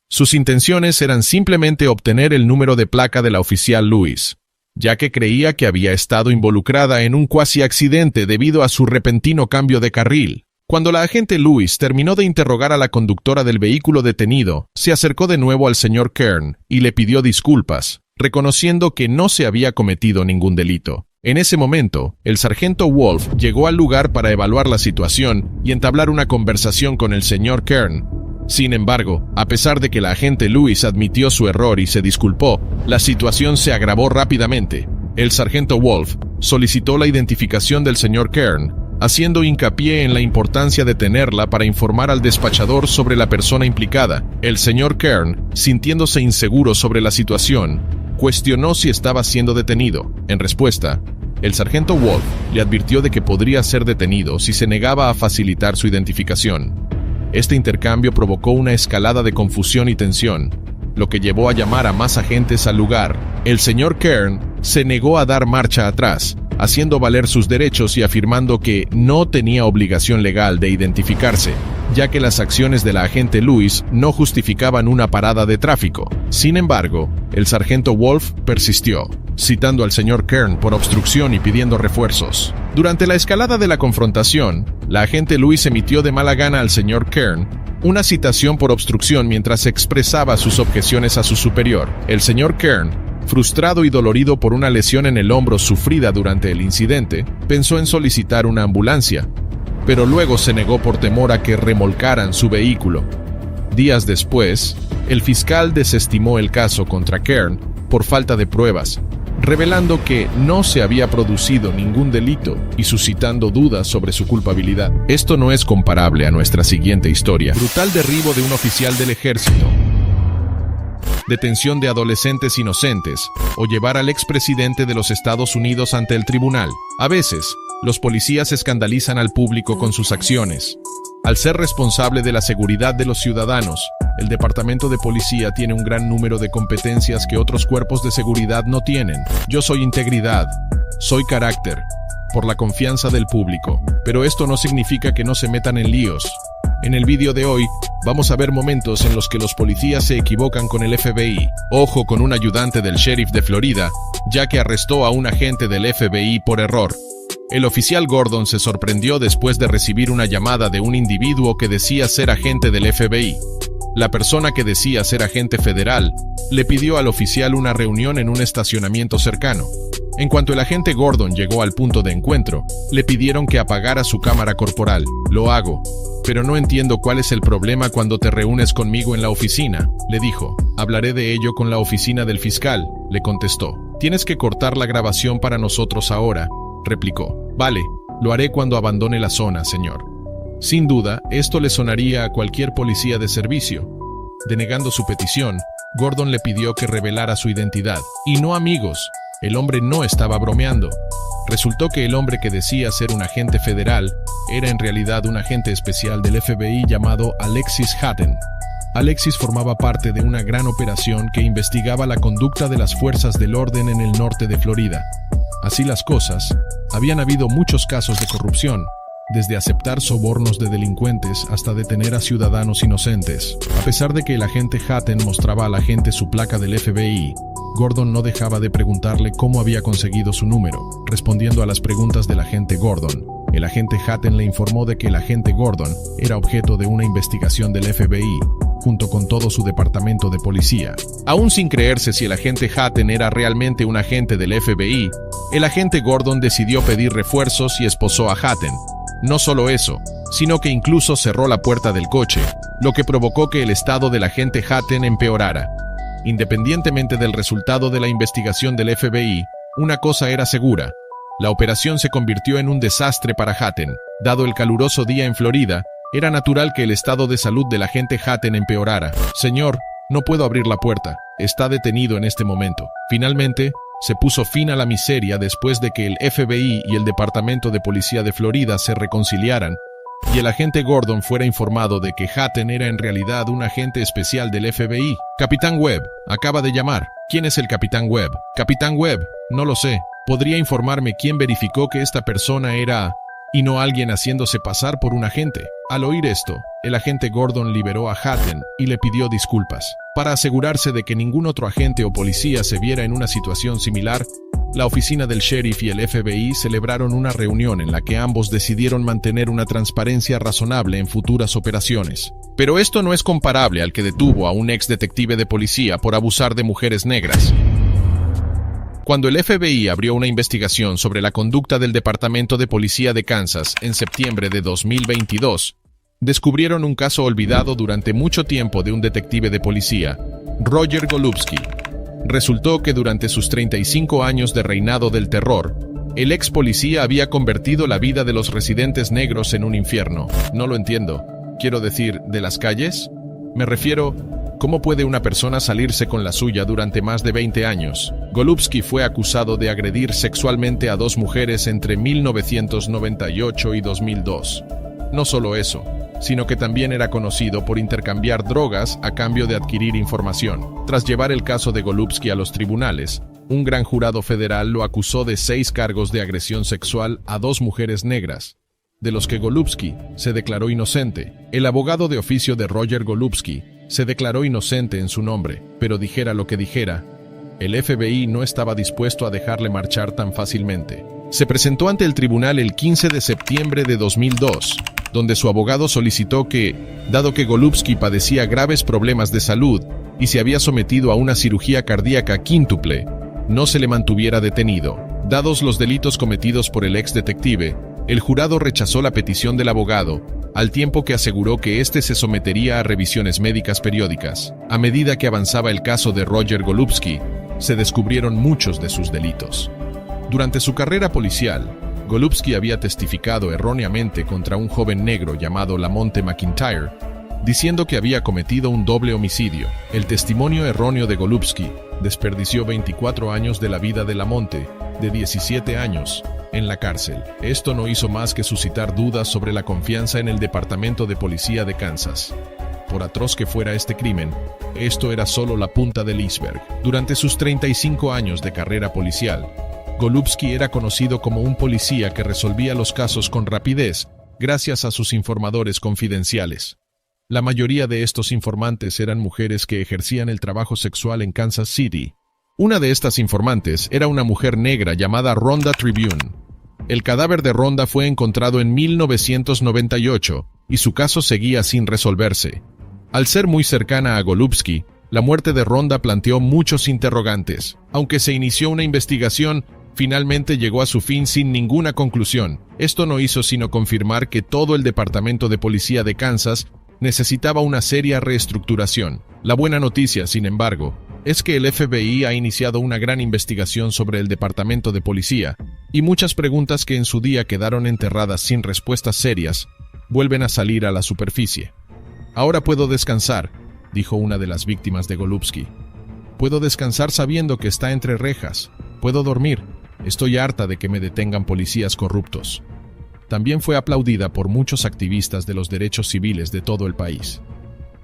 B: Sus intenciones eran simplemente obtener el número de placa de la oficial Lewis, ya que creía que había estado involucrada en un cuasi accidente debido a su repentino cambio de carril. Cuando la agente Lewis terminó de interrogar a la conductora del vehículo detenido, se acercó de nuevo al señor Kern y le pidió disculpas, reconociendo que no se había cometido ningún delito. En ese momento, el sargento Wolf llegó al lugar para evaluar la situación y entablar una conversación con el señor Kern. Sin embargo, a pesar de que la agente Lewis admitió su error y se disculpó, la situación se agravó rápidamente. El sargento Wolf solicitó la identificación del señor Kern, haciendo hincapié en la importancia de tenerla para informar al despachador sobre la persona implicada. El señor Kern, sintiéndose inseguro sobre la situación, cuestionó si estaba siendo detenido. En respuesta, el sargento Wolf le advirtió de que podría ser detenido si se negaba a facilitar su identificación. Este intercambio provocó una escalada de confusión y tensión, lo que llevó a llamar a más agentes al lugar. El señor Kern se negó a dar marcha atrás, haciendo valer sus derechos y afirmando que no tenía obligación legal de identificarse, ya que las acciones de la agente Lewis no justificaban una parada de tráfico. Sin embargo, el sargento Wolf persistió, citando al señor Kern por obstrucción y pidiendo refuerzos. Durante la escalada de la confrontación, la agente Lewis emitió de mala gana al señor Kern una citación por obstrucción mientras expresaba sus objeciones a su superior. El señor Kern, frustrado y dolorido por una lesión en el hombro sufrida durante el incidente, pensó en solicitar una ambulancia, pero luego se negó por temor a que remolcaran su vehículo. Días después, el fiscal desestimó el caso contra Kern por falta de pruebas, revelando que no se había producido ningún delito y suscitando dudas sobre su culpabilidad. Esto no es comparable a nuestra siguiente historia. Brutal derribo de un oficial del ejército, detención de adolescentes inocentes o llevar al expresidente de los Estados Unidos ante el tribunal. A veces, los policías escandalizan al público con sus acciones. Al ser responsable de la seguridad de los ciudadanos, el Departamento de Policía tiene un gran número de competencias que otros cuerpos de seguridad no tienen. Yo soy integridad, soy carácter, por la confianza del público, pero esto no significa que no se metan en líos. En el vídeo de hoy, vamos a ver momentos en los que los policías se equivocan con el FBI. Ojo con un ayudante del sheriff de Florida, ya que arrestó a un agente del FBI por error. El oficial Gordon se sorprendió después de recibir una llamada de un individuo que decía ser agente del FBI. La persona que decía ser agente federal le pidió al oficial una reunión en un estacionamiento cercano. En cuanto el agente Gordon llegó al punto de encuentro, le pidieron que apagara su cámara corporal. Lo hago, pero no entiendo cuál es el problema cuando te reúnes conmigo en la oficina, le dijo. Hablaré de ello con la oficina del fiscal, le contestó. Tienes que cortar la grabación para nosotros ahora, replicó. Vale, lo haré cuando abandone la zona, señor. Sin duda, esto le sonaría a cualquier policía de servicio. Denegando su petición, Gordon le pidió que revelara su identidad. Y no, amigos, el hombre no estaba bromeando. Resultó que el hombre que decía ser un agente federal era en realidad un agente especial del FBI llamado Alexis Hatton. Alexis formaba parte de una gran operación que investigaba la conducta de las fuerzas del orden en el norte de Florida. Así las cosas, habían habido muchos casos de corrupción, desde aceptar sobornos de delincuentes hasta detener a ciudadanos inocentes. A pesar de que el agente Hatton mostraba al agente su placa del FBI, Gordon no dejaba de preguntarle cómo había conseguido su número. Respondiendo a las preguntas del agente Gordon, el agente Hatton le informó de que el agente Gordon era objeto de una investigación del FBI, junto con todo su departamento de policía. Aún sin creerse si el agente Hatton era realmente un agente del FBI, el agente Gordon decidió pedir refuerzos y esposó a Hatton. No solo eso, sino que incluso cerró la puerta del coche, lo que provocó que el estado del agente Hatton empeorara. Independientemente del resultado de la investigación del FBI, una cosa era segura: la operación se convirtió en un desastre para Hatton. Dado el caluroso día en Florida, era natural que el estado de salud del agente Hatton empeorara. Señor, no puedo abrir la puerta. Está detenido en este momento. Finalmente, se puso fin a la miseria después de que el FBI y el Departamento de Policía de Florida se reconciliaran y el agente Gordon fuera informado de que Hatton era en realidad un agente especial del FBI. Capitán Webb, acaba de llamar. ¿Quién es el Capitán Webb? Capitán Webb, no lo sé. ¿Podría informarme quién verificó que esta persona era y no alguien haciéndose pasar por un agente? Al oír esto, el agente Gordon liberó a Hatton y le pidió disculpas. Para asegurarse de que ningún otro agente o policía se viera en una situación similar, la oficina del sheriff y el FBI celebraron una reunión en la que ambos decidieron mantener una transparencia razonable en futuras operaciones. Pero esto no es comparable al que detuvo a un ex detective de policía por abusar de mujeres negras. Cuando el FBI abrió una investigación sobre la conducta del Departamento de Policía de Kansas en septiembre de 2022, descubrieron un caso olvidado durante mucho tiempo de un detective de policía, Roger Golubski. Resultó que durante sus 35 años de reinado del terror, el ex policía había convertido la vida de los residentes negros en un infierno. No lo entiendo. Quiero decir, ¿de las calles? Me refiero, ¿Cómo puede una persona salirse con la suya durante más de 20 años? Golubski fue acusado de agredir sexualmente a 2 mujeres entre 1998 y 2002. No solo eso, sino que también era conocido por intercambiar drogas a cambio de adquirir información. Tras llevar el caso de Golubski a los tribunales, un gran jurado federal lo acusó de 6 cargos de agresión sexual a 2 mujeres negras, de los que Golubski se declaró inocente. El abogado de oficio de Roger Golubski se declaró inocente en su nombre, pero dijera lo que dijera, el FBI no estaba dispuesto a dejarle marchar tan fácilmente. Se presentó ante el tribunal el 15 de septiembre de 2002, donde su abogado solicitó que, dado que Golubski padecía graves problemas de salud y se había sometido a una cirugía cardíaca quíntuple, no se le mantuviera detenido. Dados los delitos cometidos por el ex detective, el jurado rechazó la petición del abogado, al tiempo que aseguró que éste se sometería a revisiones médicas periódicas. A medida que avanzaba el caso de Roger Golubski, se descubrieron muchos de sus delitos. Durante su carrera policial, Golubski había testificado erróneamente contra un joven negro llamado Lamonte McIntyre, diciendo que había cometido un doble homicidio. El testimonio erróneo de Golubski desperdició 24 años de la vida de Lamonte, de 17 años, en la cárcel. Esto no hizo más que suscitar dudas sobre la confianza en el Departamento de Policía de Kansas. Por atroz que fuera este crimen, esto era solo la punta del iceberg. Durante sus 35 años de carrera policial, Golubski era conocido como un policía que resolvía los casos con rapidez gracias a sus informadores confidenciales. La mayoría de estos informantes eran mujeres que ejercían el trabajo sexual en Kansas City. Una de estas informantes era una mujer negra llamada Rhonda Tribune. El cadáver de Rhonda fue encontrado en 1998 y su caso seguía sin resolverse. Al ser muy cercana a Golubski, la muerte de Rhonda planteó muchos interrogantes. Aunque se inició una investigación, finalmente llegó a su fin sin ninguna conclusión. Esto no hizo sino confirmar que todo el Departamento de Policía de Kansas necesitaba una seria reestructuración. La buena noticia, sin embargo, es que el FBI ha iniciado una gran investigación sobre el Departamento de Policía, y muchas preguntas que en su día quedaron enterradas sin respuestas serias, vuelven a salir a la superficie. Ahora puedo descansar, dijo una de las víctimas de Golubski. Puedo descansar sabiendo que está entre rejas. Puedo dormir. Estoy harta de que me detengan policías corruptos. También fue aplaudida por muchos activistas de los derechos civiles de todo el país.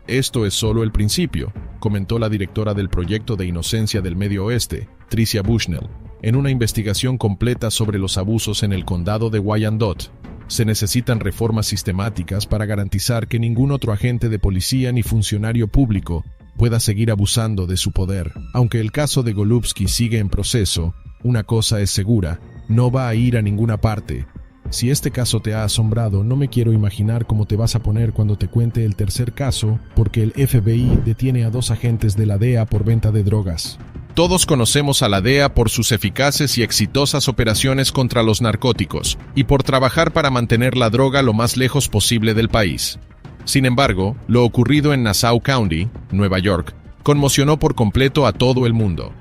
B: Esto es solo el principio, comentó la directora del Proyecto de Inocencia del Medio Oeste, Tricia Bushnell, en una investigación completa sobre los abusos en el condado de Wyandotte. Se necesitan reformas sistemáticas para garantizar que ningún otro agente de policía ni funcionario público pueda seguir abusando de su poder. Aunque el caso de Golubski sigue en proceso, una cosa es segura, no va a ir a ninguna parte. Si este caso te ha asombrado, no me quiero imaginar cómo te vas a poner cuando te cuente el tercer caso, porque el FBI detiene a 2 agentes de la DEA por venta de drogas. Todos conocemos a la DEA por sus eficaces y exitosas operaciones contra los narcóticos, y por trabajar para mantener la droga lo más lejos posible del país. Sin embargo, lo ocurrido en Nassau County, Nueva York, conmocionó por completo a todo el mundo.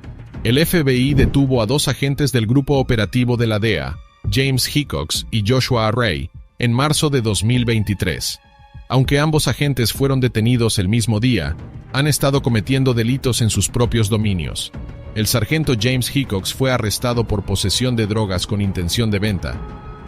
B: El FBI detuvo a 2 agentes del grupo operativo de la DEA, James Hickox y Joshua Array, en marzo de 2023. Aunque ambos agentes fueron detenidos el mismo día, han estado cometiendo delitos en sus propios dominios. El sargento James Hickox fue arrestado por posesión de drogas con intención de venta.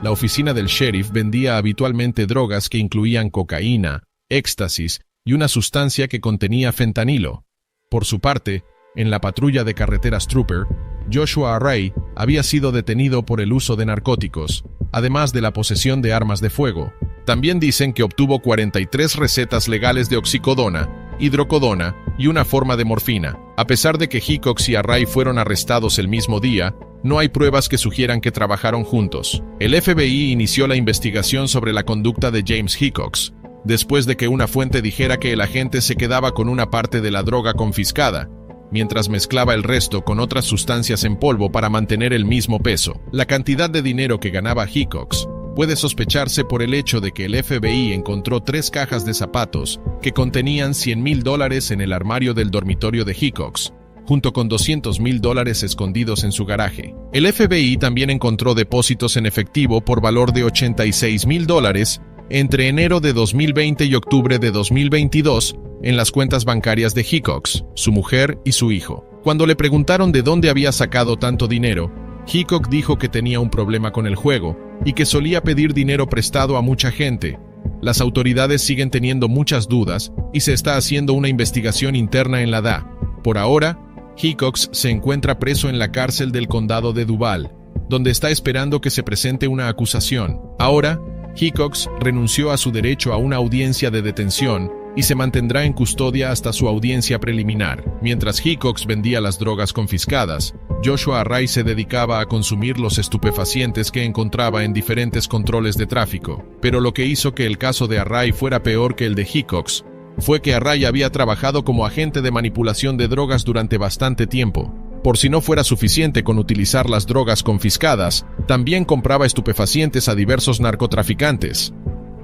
B: La oficina del sheriff vendía habitualmente drogas que incluían cocaína, éxtasis y una sustancia que contenía fentanilo. Por su parte, en la patrulla de carreteras Trooper, Joshua Array había sido detenido por el uso de narcóticos, además de la posesión de armas de fuego. También dicen que obtuvo 43 recetas legales de oxicodona, hidrocodona y una forma de morfina. A pesar de que Hickox y Array fueron arrestados el mismo día, no hay pruebas que sugieran que trabajaron juntos. El FBI inició la investigación sobre la conducta de James Hickox, después de que una fuente dijera que el agente se quedaba con una parte de la droga confiscada, mientras mezclaba el resto con otras sustancias en polvo para mantener el mismo peso. La cantidad de dinero que ganaba Hickox puede sospecharse por el hecho de que el FBI encontró 3 cajas de zapatos que contenían $100,000 en el armario del dormitorio de Hickox, junto con $200,000 escondidos en su garaje. El FBI también encontró depósitos en efectivo por valor de $86,000 entre enero de 2020 y octubre de 2022 en las cuentas bancarias de Hickok, su mujer y su hijo. Cuando le preguntaron de dónde había sacado tanto dinero, Hickok dijo que tenía un problema con el juego y que solía pedir dinero prestado a mucha gente. Las autoridades siguen teniendo muchas dudas y se está haciendo una investigación interna en la DEA. Por ahora, Hickok se encuentra preso en la cárcel del condado de Duval, donde está esperando que se presente una acusación. Ahora, Hickok renunció a su derecho a una audiencia de detención y se mantendrá en custodia hasta su audiencia preliminar. Mientras Hickok vendía las drogas confiscadas, Joshua Array se dedicaba a consumir los estupefacientes que encontraba en diferentes controles de tráfico. Pero lo que hizo que el caso de Array fuera peor que el de Hickok fue que Array había trabajado como agente de manipulación de drogas durante bastante tiempo. Por si no fuera suficiente con utilizar las drogas confiscadas, también compraba estupefacientes a diversos narcotraficantes.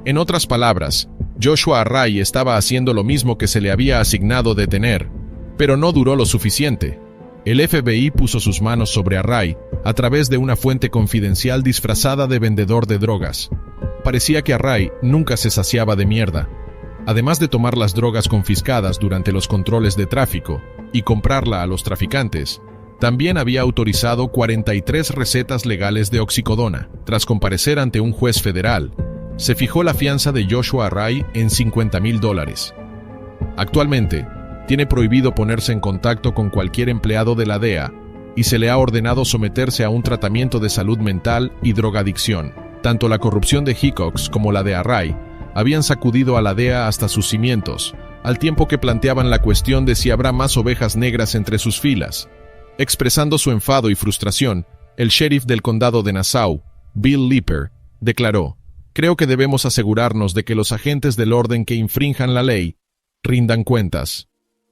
B: En otras palabras, Joshua Array estaba haciendo lo mismo que se le había asignado detener, pero no duró lo suficiente. El FBI puso sus manos sobre Array a través de una fuente confidencial disfrazada de vendedor de drogas. Parecía que Array nunca se saciaba de mierda. Además de tomar las drogas confiscadas durante los controles de tráfico y comprarla a los traficantes, también había autorizado 43 recetas legales de oxicodona. Tras comparecer ante un juez federal, se fijó la fianza de Joshua Array en $50,000. Actualmente, tiene prohibido ponerse en contacto con cualquier empleado de la DEA y se le ha ordenado someterse a un tratamiento de salud mental y drogadicción. Tanto la corrupción de Hickok como la de Array habían sacudido a la DEA hasta sus cimientos, al tiempo que planteaban la cuestión de si habrá más ovejas negras entre sus filas. Expresando su enfado y frustración, el sheriff del condado de Nassau, Bill Leeper, declaró: «Creo que debemos asegurarnos de que los agentes del orden que infrinjan la ley rindan cuentas».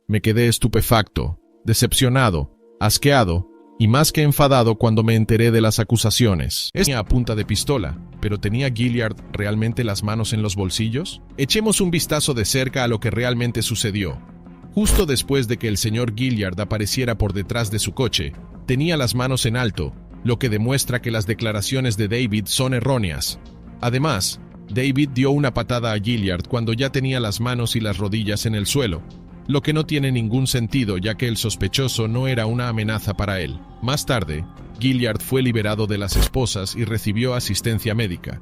B: Me quedé estupefacto, decepcionado, asqueado y más que enfadado cuando me enteré de las acusaciones. Tenía a punta de pistola, pero ¿tenía Gilliard realmente las manos en los bolsillos? Echemos un vistazo de cerca a lo que realmente sucedió. Justo después de que el señor Gilliard apareciera por detrás de su coche, tenía las manos en alto, lo que demuestra que las declaraciones de David son erróneas. Además, David dio una patada a Gilliard cuando ya tenía las manos y las rodillas en el suelo, lo que no tiene ningún sentido ya que el sospechoso no era una amenaza para él. Más tarde, Gilliard fue liberado de las esposas y recibió asistencia médica.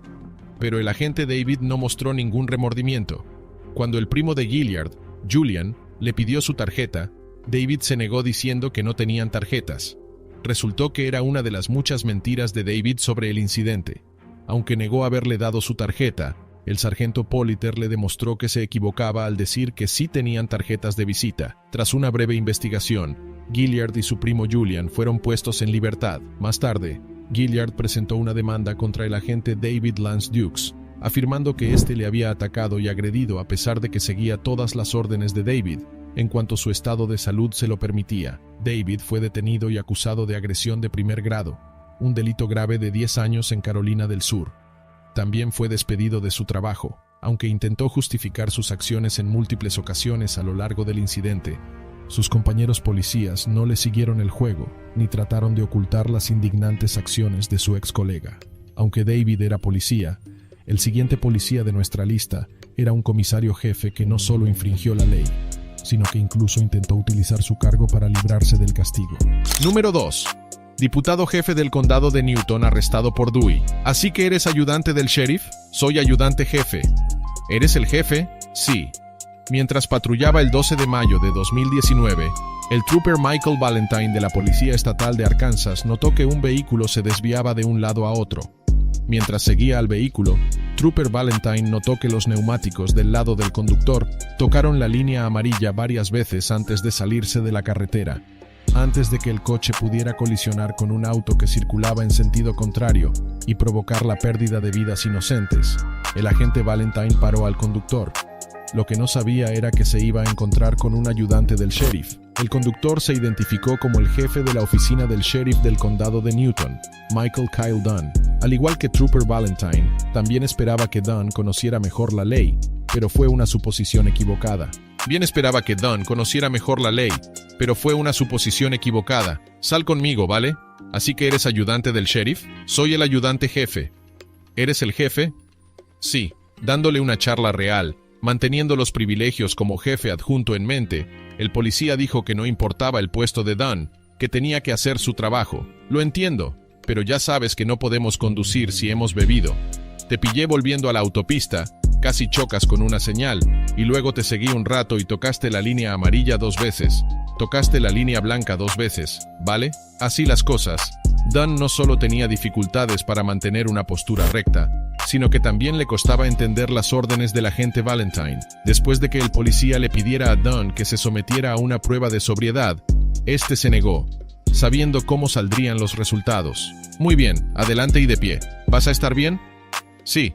B: Pero el agente David no mostró ningún remordimiento. Cuando el primo de Gilliard, Julian, le pidió su tarjeta, David se negó diciendo que no tenían tarjetas. Resultó que era una de las muchas mentiras de David sobre el incidente. Aunque negó haberle dado su tarjeta, el sargento Politer le demostró que se equivocaba al decir que sí tenían tarjetas de visita. Tras una breve investigación, Gilliard y su primo Julian fueron puestos en libertad. Más tarde, Gilliard presentó una demanda contra el agente David Lance Dukes, afirmando que éste le había atacado y agredido a pesar de que seguía todas las órdenes de David, en cuanto su estado de salud se lo permitía. David fue detenido y acusado de agresión de primer grado, un delito grave de 10 años en Carolina del Sur. También fue despedido de su trabajo, aunque intentó justificar sus acciones en múltiples ocasiones a lo largo del incidente. Sus compañeros policías no le siguieron el juego, ni trataron de ocultar las indignantes acciones de su ex colega. Aunque David era policía, el siguiente policía de nuestra lista era un comisario jefe que no solo infringió la ley, sino que incluso intentó utilizar su cargo para librarse del castigo. Número 2. Diputado jefe del condado de Newton arrestado por Dewey. ¿Así que eres ayudante del sheriff? Soy ayudante jefe. ¿Eres el jefe? Sí. Mientras patrullaba el 12 de mayo de 2019, el trooper Michael Valentine de la Policía Estatal de Arkansas notó que un vehículo se desviaba de un lado a otro. Mientras seguía al vehículo, Trooper Valentine notó que los neumáticos del lado del conductor tocaron la línea amarilla varias veces antes de salirse de la carretera, antes de que el coche pudiera colisionar con un auto que circulaba en sentido contrario y provocar la pérdida de vidas inocentes. El agente Valentine paró al conductor. Lo que no sabía era que se iba a encontrar con un ayudante del sheriff. El conductor se identificó como el jefe de la oficina del sheriff del condado de Newton, Michael Kyle Dunn. Al igual que Trooper Valentine, también esperaba que Dunn conociera mejor la ley, pero fue una suposición equivocada. Bien esperaba que Dunn conociera mejor la ley, pero fue una suposición equivocada. Sal conmigo, ¿vale? ¿Así que eres ayudante del sheriff? Soy el ayudante jefe. ¿Eres el jefe? Sí. Dándole una charla real, Manteniendo los privilegios como jefe adjunto en mente, el policía dijo que no importaba el puesto de Dunn, que tenía que hacer su trabajo. Lo entiendo, pero ya sabes que no podemos conducir si hemos bebido. Te pillé volviendo a la autopista, casi chocas con una señal, y luego te seguí un rato y tocaste la línea amarilla 2 veces. Tocaste la línea blanca 2 veces, ¿vale? Así las cosas. Dunn no solo tenía dificultades para mantener una postura recta, sino que también le costaba entender las órdenes del agente Valentine. Después de que el policía le pidiera a Dunn que se sometiera a una prueba de sobriedad, este se negó, sabiendo cómo saldrían los resultados. Muy bien, adelante y de pie. ¿Vas a estar bien? Sí.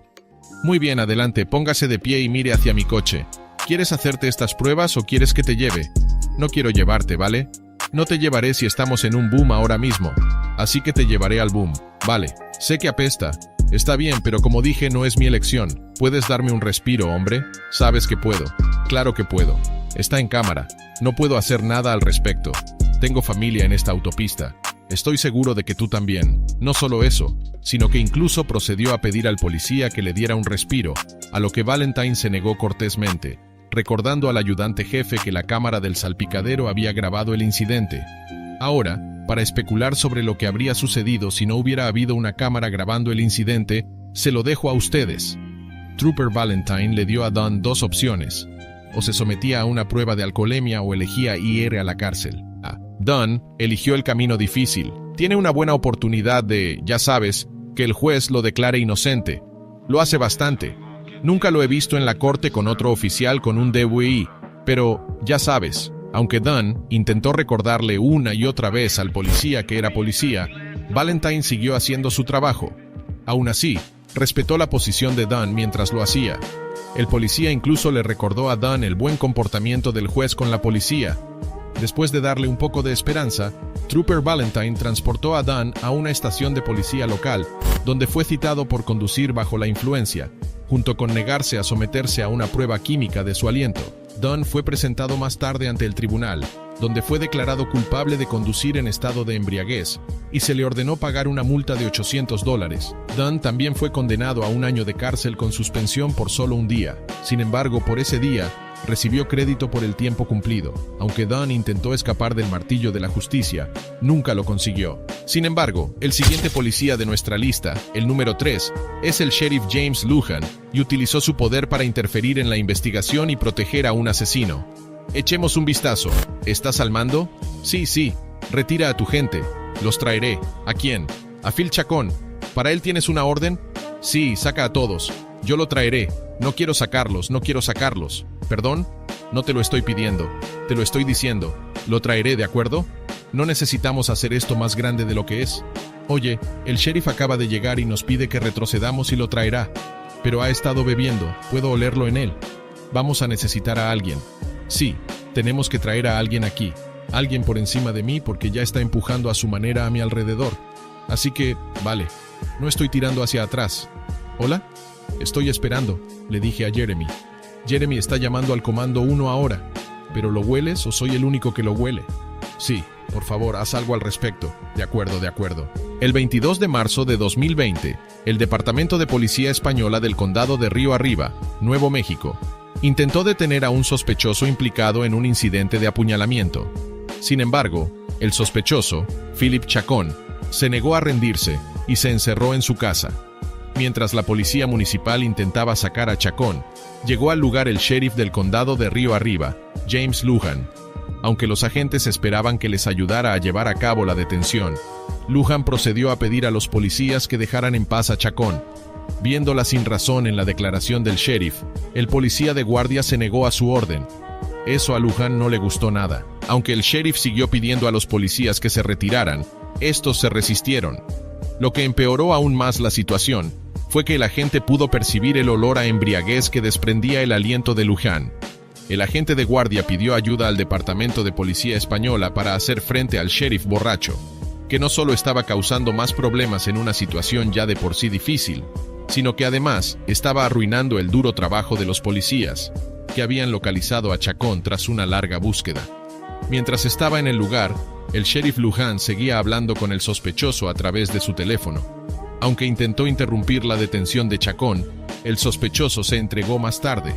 B: Muy bien, adelante, póngase de pie y mire hacia mi coche. ¿Quieres hacerte estas pruebas o quieres que te lleve? No quiero llevarte, ¿vale? No te llevaré si estamos en un boom ahora mismo. Así que te llevaré al boom. Vale, sé que apesta. Está bien, pero como dije, no es mi elección. ¿Puedes darme un respiro, hombre? Sabes que puedo. Claro que puedo. Está en cámara. No puedo hacer nada al respecto. Tengo familia en esta autopista. Estoy seguro de que tú también. No solo eso, sino que incluso procedió a pedir al policía que le diera un respiro, a lo que Valentine se negó cortésmente, recordando al ayudante jefe que la cámara del salpicadero había grabado el incidente. Ahora, para especular sobre lo que habría sucedido si no hubiera habido una cámara grabando el incidente, se lo dejo a ustedes. Trooper Valentine le dio a Dunn 2 opciones. O se sometía a una prueba de alcoholemia o elegía ir a la cárcel. Dunn eligió el camino difícil. Tiene una buena oportunidad de, ya sabes, que el juez lo declare inocente. Lo hace bastante. Nunca lo he visto en la corte con otro oficial con un DWI, pero, ya sabes, aunque Dunn intentó recordarle una y otra vez al policía que era policía, Valentine siguió haciendo su trabajo. Aún así, respetó la posición de Dunn mientras lo hacía. El policía incluso le recordó a Dunn el buen comportamiento del juez con la policía. Después de darle un poco de esperanza, Trooper Valentine transportó a Dunn a una estación de policía local, donde fue citado por conducir bajo la influencia, junto con negarse a someterse a una prueba química de su aliento. Dunn fue presentado más tarde ante el tribunal, donde fue declarado culpable de conducir en estado de embriaguez, y se le ordenó pagar una multa de $800. Dunn también fue condenado a 1 año de cárcel con suspensión por solo un día. Sin embargo, por ese día, recibió crédito por el tiempo cumplido. Aunque Dunn intentó escapar del martillo de la justicia, nunca lo consiguió. Sin embargo, el siguiente policía de nuestra lista, el número 3, es el sheriff James Lujan, y utilizó su poder para interferir en la investigación y proteger a un asesino. Echemos un vistazo. ¿Estás al mando? Sí. Retira a tu gente. Los traeré. ¿A quién? A Phil Chacón. ¿Para él tienes una orden? Sí, saca a todos. Yo lo traeré. No quiero sacarlos. ¿Perdón? No te lo estoy pidiendo. Te lo estoy diciendo. Lo traeré, ¿de acuerdo? No necesitamos hacer esto más grande de lo que es. Oye, el sheriff acaba de llegar y nos pide que retrocedamos y lo traerá. Pero ha estado bebiendo. Puedo olerlo en él. Vamos a necesitar a alguien. Sí, tenemos que traer a alguien aquí. Alguien por encima de mí porque ya está empujando a su manera a mi alrededor. Así que, vale. No estoy tirando hacia atrás. ¿Hola? Estoy esperando, le dije a Jeremy. Jeremy está llamando al comando 1 ahora. ¿Pero lo hueles o soy el único que lo huele? Sí, por favor, haz algo al respecto. De acuerdo. El 22 de marzo de 2020, el Departamento de Policía Española del Condado de Río Arriba, Nuevo México, intentó detener a un sospechoso implicado en un incidente de apuñalamiento. Sin embargo, el sospechoso, Philip Chacón, se negó a rendirse y se encerró en su casa. Mientras la policía municipal intentaba sacar a Chacón, llegó al lugar el sheriff del condado de Río Arriba, James Lujan. Aunque los agentes esperaban que les ayudara a llevar a cabo la detención, Lujan procedió a pedir a los policías que dejaran en paz a Chacón. Viendo la sinrazón en la declaración del sheriff, el policía de guardia se negó a su orden. Eso a Lujan no le gustó nada. Aunque el sheriff siguió pidiendo a los policías que se retiraran, estos se resistieron. Lo que empeoró aún más la situación fue que el agente pudo percibir el olor a embriaguez que desprendía el aliento de Lujan. El agente de guardia pidió ayuda al Departamento de Policía Española para hacer frente al sheriff borracho, que no solo estaba causando más problemas en una situación ya de por sí difícil, sino que además estaba arruinando el duro trabajo de los policías, que habían localizado a Chacón tras una larga búsqueda. Mientras estaba en el lugar, el sheriff Lujan seguía hablando con el sospechoso a través de su teléfono. Aunque intentó interrumpir la detención de Chacón, el sospechoso se entregó más tarde.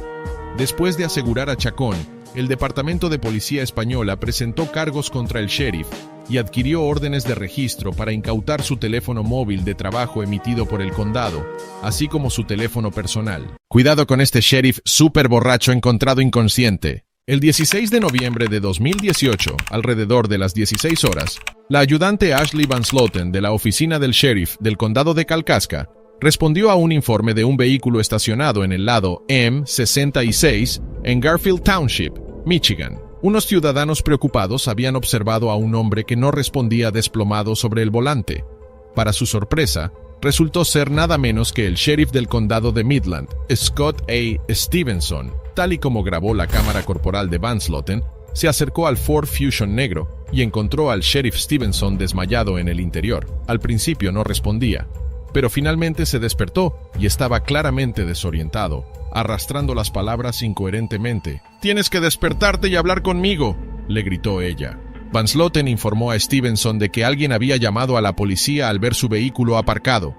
B: Después de asegurar a Chacón, el Departamento de Policía Española presentó cargos contra el sheriff y adquirió órdenes de registro para incautar su teléfono móvil de trabajo emitido por el condado, así como su teléfono personal. Cuidado con este sheriff súper borracho encontrado inconsciente. El 16 de noviembre de 2018, alrededor de las 16 horas, la ayudante Ashley Van Sloten de la oficina del sheriff del condado de Kalkaska respondió a un informe de un vehículo estacionado en el lado M66 en Garfield Township, Michigan. Unos ciudadanos preocupados habían observado a un hombre que no respondía desplomado sobre el volante. Para su sorpresa, resultó ser nada menos que el sheriff del condado de Midland, Scott A. Stevenson. Tal y como grabó la cámara corporal de Van Sloten, se acercó al Ford Fusion negro y encontró al sheriff Stevenson desmayado en el interior. Al principio no respondía, pero finalmente se despertó y estaba claramente desorientado, arrastrando las palabras incoherentemente. «Tienes que despertarte y hablar conmigo», le gritó ella. Van Sloten informó a Stevenson de que alguien había llamado a la policía al ver su vehículo aparcado.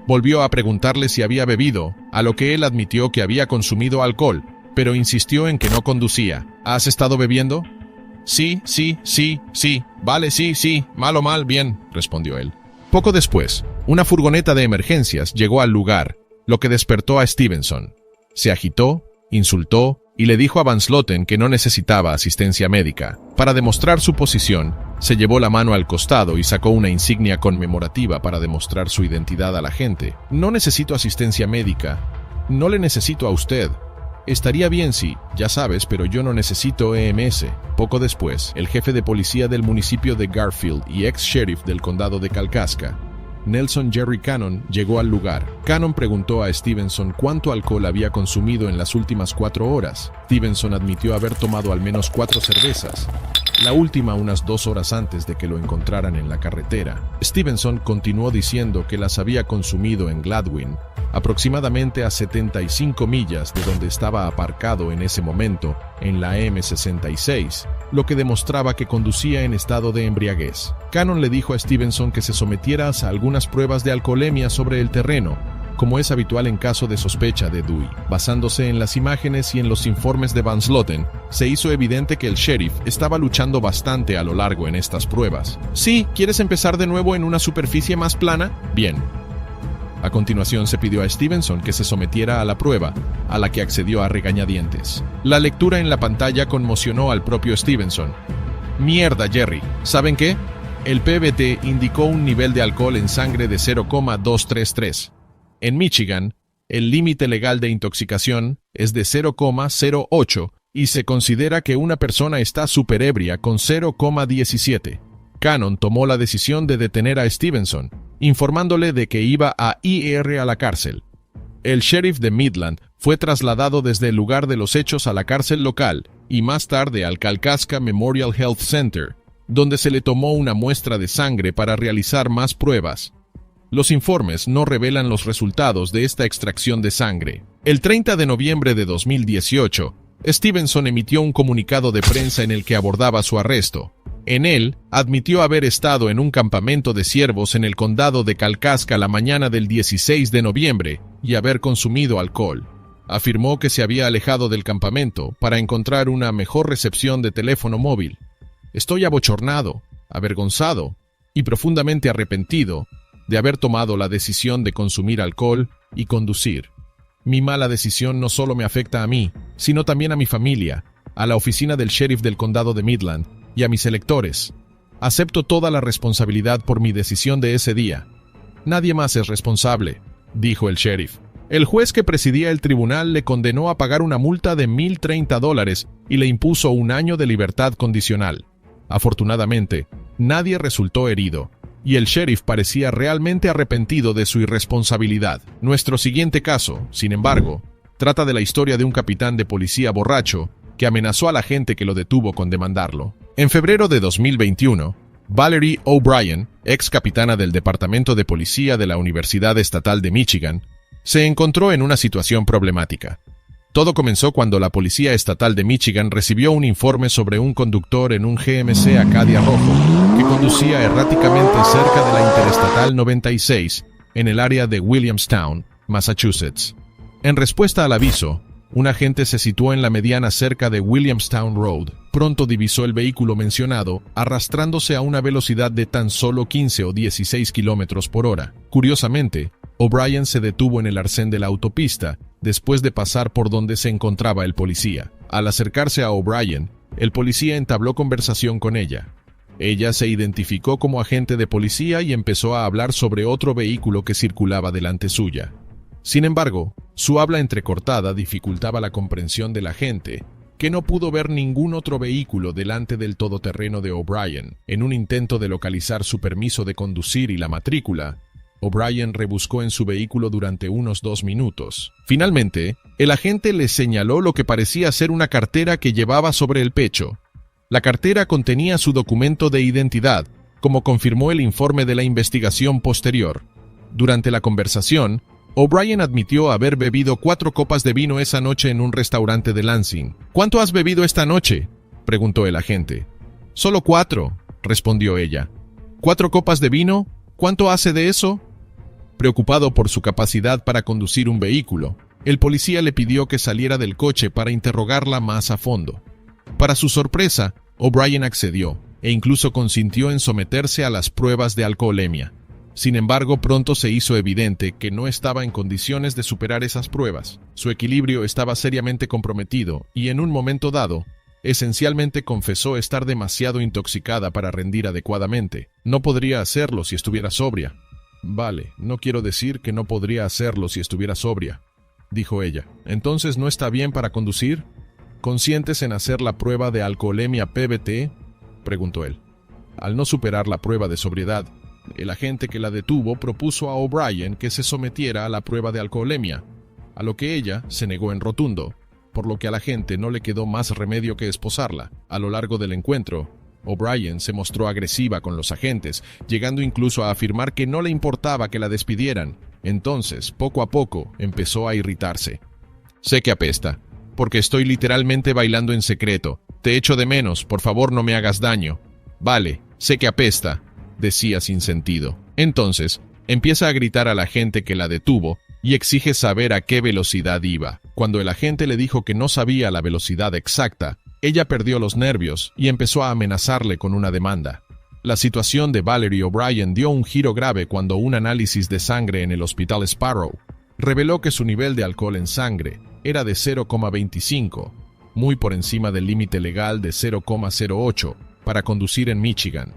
B: Volvió a preguntarle si había bebido, a lo que él admitió que había consumido alcohol, pero insistió en que no conducía. «¿Has estado bebiendo?» Sí, vale, sí, mal o mal, bien», respondió él. Poco después, una furgoneta de emergencias llegó al lugar, lo que despertó a Stevenson. Se agitó, insultó y le dijo a Van Sloten que no necesitaba asistencia médica. Para demostrar su posición, se llevó la mano al costado y sacó una insignia conmemorativa para demostrar su identidad a la gente. «No necesito asistencia médica. No le necesito a usted. Estaría bien si, ya sabes, pero yo no necesito EMS». Poco después, el jefe de policía del municipio de Garfield y ex-sheriff del condado de Kalkaska, Nelson Jerry Cannon, llegó al lugar. Cannon preguntó a Stevenson cuánto alcohol había consumido en las últimas 4 horas. Stevenson admitió haber tomado al menos 4 cervezas, la última unas 2 horas antes de que lo encontraran en la carretera. Stevenson continuó diciendo que las había consumido en Gladwin, aproximadamente a 75 millas de donde estaba aparcado en ese momento, en la M66, lo que demostraba que conducía en estado de embriaguez. Cannon le dijo a Stevenson que se sometiera a algunas pruebas de alcoholemia sobre el terreno, como es habitual en caso de sospecha de DUI. Basándose en las imágenes y en los informes de Van Sloten, se hizo evidente que el sheriff estaba luchando bastante a lo largo en estas pruebas. «Sí, ¿quieres empezar de nuevo en una superficie más plana? Bien». A continuación se pidió a Stevenson que se sometiera a la prueba, a la que accedió a regañadientes. La lectura en la pantalla conmocionó al propio Stevenson. «Mierda, Jerry. ¿Saben qué? El PBT indicó un nivel de alcohol en sangre de 0,233. En Michigan, el límite legal de intoxicación es de 0,08 y se considera que una persona está superebria con 0,17. Cannon tomó la decisión de detener a Stevenson, informándole de que iba a ir a la cárcel. El sheriff de Midland fue trasladado desde el lugar de los hechos a la cárcel local y más tarde al Kalkaska Memorial Health Center, donde se le tomó una muestra de sangre para realizar más pruebas. Los informes no revelan los resultados de esta extracción de sangre. El 30 de noviembre de 2018, Stevenson emitió un comunicado de prensa en el que abordaba su arresto. En él, admitió haber estado en un campamento de ciervos en el condado de Kalkaska la mañana del 16 de noviembre y haber consumido alcohol. Afirmó que se había alejado del campamento para encontrar una mejor recepción de teléfono móvil. «Estoy abochornado, avergonzado y profundamente arrepentido de haber tomado la decisión de consumir alcohol y conducir. Mi mala decisión no solo me afecta a mí, sino también a mi familia, a la oficina del sheriff del condado de Midland y a mis electores. Acepto toda la responsabilidad por mi decisión de ese día. Nadie más es responsable», dijo el sheriff. El juez que presidía el tribunal le condenó a pagar una multa de $1,030 y le impuso 1 año de libertad condicional. Afortunadamente, nadie resultó herido, y el sheriff parecía realmente arrepentido de su irresponsabilidad. Nuestro siguiente caso, sin embargo, trata de la historia de un capitán de policía borracho que amenazó a la gente que lo detuvo con demandarlo. En febrero de 2021, Valerie O'Brien, ex capitana del Departamento de Policía de la Universidad Estatal de Michigan, se encontró en una situación problemática. Todo comenzó cuando la Policía Estatal de Michigan recibió un informe sobre un conductor en un GMC Acadia rojo que conducía erráticamente cerca de la Interestatal 96 en el área de Williamstown, Massachusetts. En respuesta al aviso, Un agente se situó en la mediana cerca de Williamstown Road. Pronto divisó el vehículo mencionado, arrastrándose a una velocidad de tan solo 15 o 16 kilómetros por hora. Curiosamente, O'Brien se detuvo en el arcén de la autopista, después de pasar por donde se encontraba el policía. Al acercarse a O'Brien, el policía entabló conversación con ella. Ella se identificó como agente de policía y empezó a hablar sobre otro vehículo que circulaba delante suya. Sin embargo, su habla entrecortada dificultaba la comprensión del agente, que no pudo ver ningún otro vehículo delante del todoterreno de O'Brien. En un intento de localizar su permiso de conducir y la matrícula, O'Brien rebuscó en su vehículo durante unos 2 minutos. Finalmente, el agente le señaló lo que parecía ser una cartera que llevaba sobre el pecho. La cartera contenía su documento de identidad, como confirmó el informe de la investigación posterior. Durante la conversación, O'Brien admitió haber bebido 4 copas de vino esa noche en un restaurante de Lansing. «¿Cuánto has bebido esta noche?», preguntó el agente. «Solo 4», respondió ella. «¿4 copas de vino? ¿Cuánto hace de eso?». Preocupado por su capacidad para conducir un vehículo, el policía le pidió que saliera del coche para interrogarla más a fondo. Para su sorpresa, O'Brien accedió, e incluso consintió en someterse a las pruebas de alcoholemia. Sin embargo, pronto se hizo evidente que no estaba en condiciones de superar esas pruebas. Su equilibrio estaba seriamente comprometido y, en un momento dado, esencialmente confesó estar demasiado intoxicada para rendir adecuadamente. «No podría hacerlo si estuviera sobria». «Vale, no quiero decir que no podría hacerlo si estuviera sobria», dijo ella. «¿Entonces no está bien para conducir? ¿Consientes en hacer la prueba de alcoholemia PBT?», preguntó él. Al no superar la prueba de sobriedad, el agente que la detuvo propuso a O'Brien que se sometiera a la prueba de alcoholemia, a lo que ella se negó en rotundo, por lo que al agente no le quedó más remedio que esposarla. A lo largo del encuentro, O'Brien se mostró agresiva con los agentes, llegando incluso a afirmar que no le importaba que la despidieran. Entonces, poco a poco, empezó a irritarse. «Sé que apesta, porque estoy literalmente bailando en secreto. Te echo de menos, por favor no me hagas daño». «Vale, sé que apesta», decía sin sentido. Entonces, empieza a gritar a la gente que la detuvo y exige saber a qué velocidad iba. Cuando el agente le dijo que no sabía la velocidad exacta, ella perdió los nervios y empezó a amenazarle con una demanda. La situación de Valerie O'Brien dio un giro grave cuando un análisis de sangre en el Hospital Sparrow reveló que su nivel de alcohol en sangre era de 0,25, muy por encima del límite legal de 0,08 para conducir en Michigan.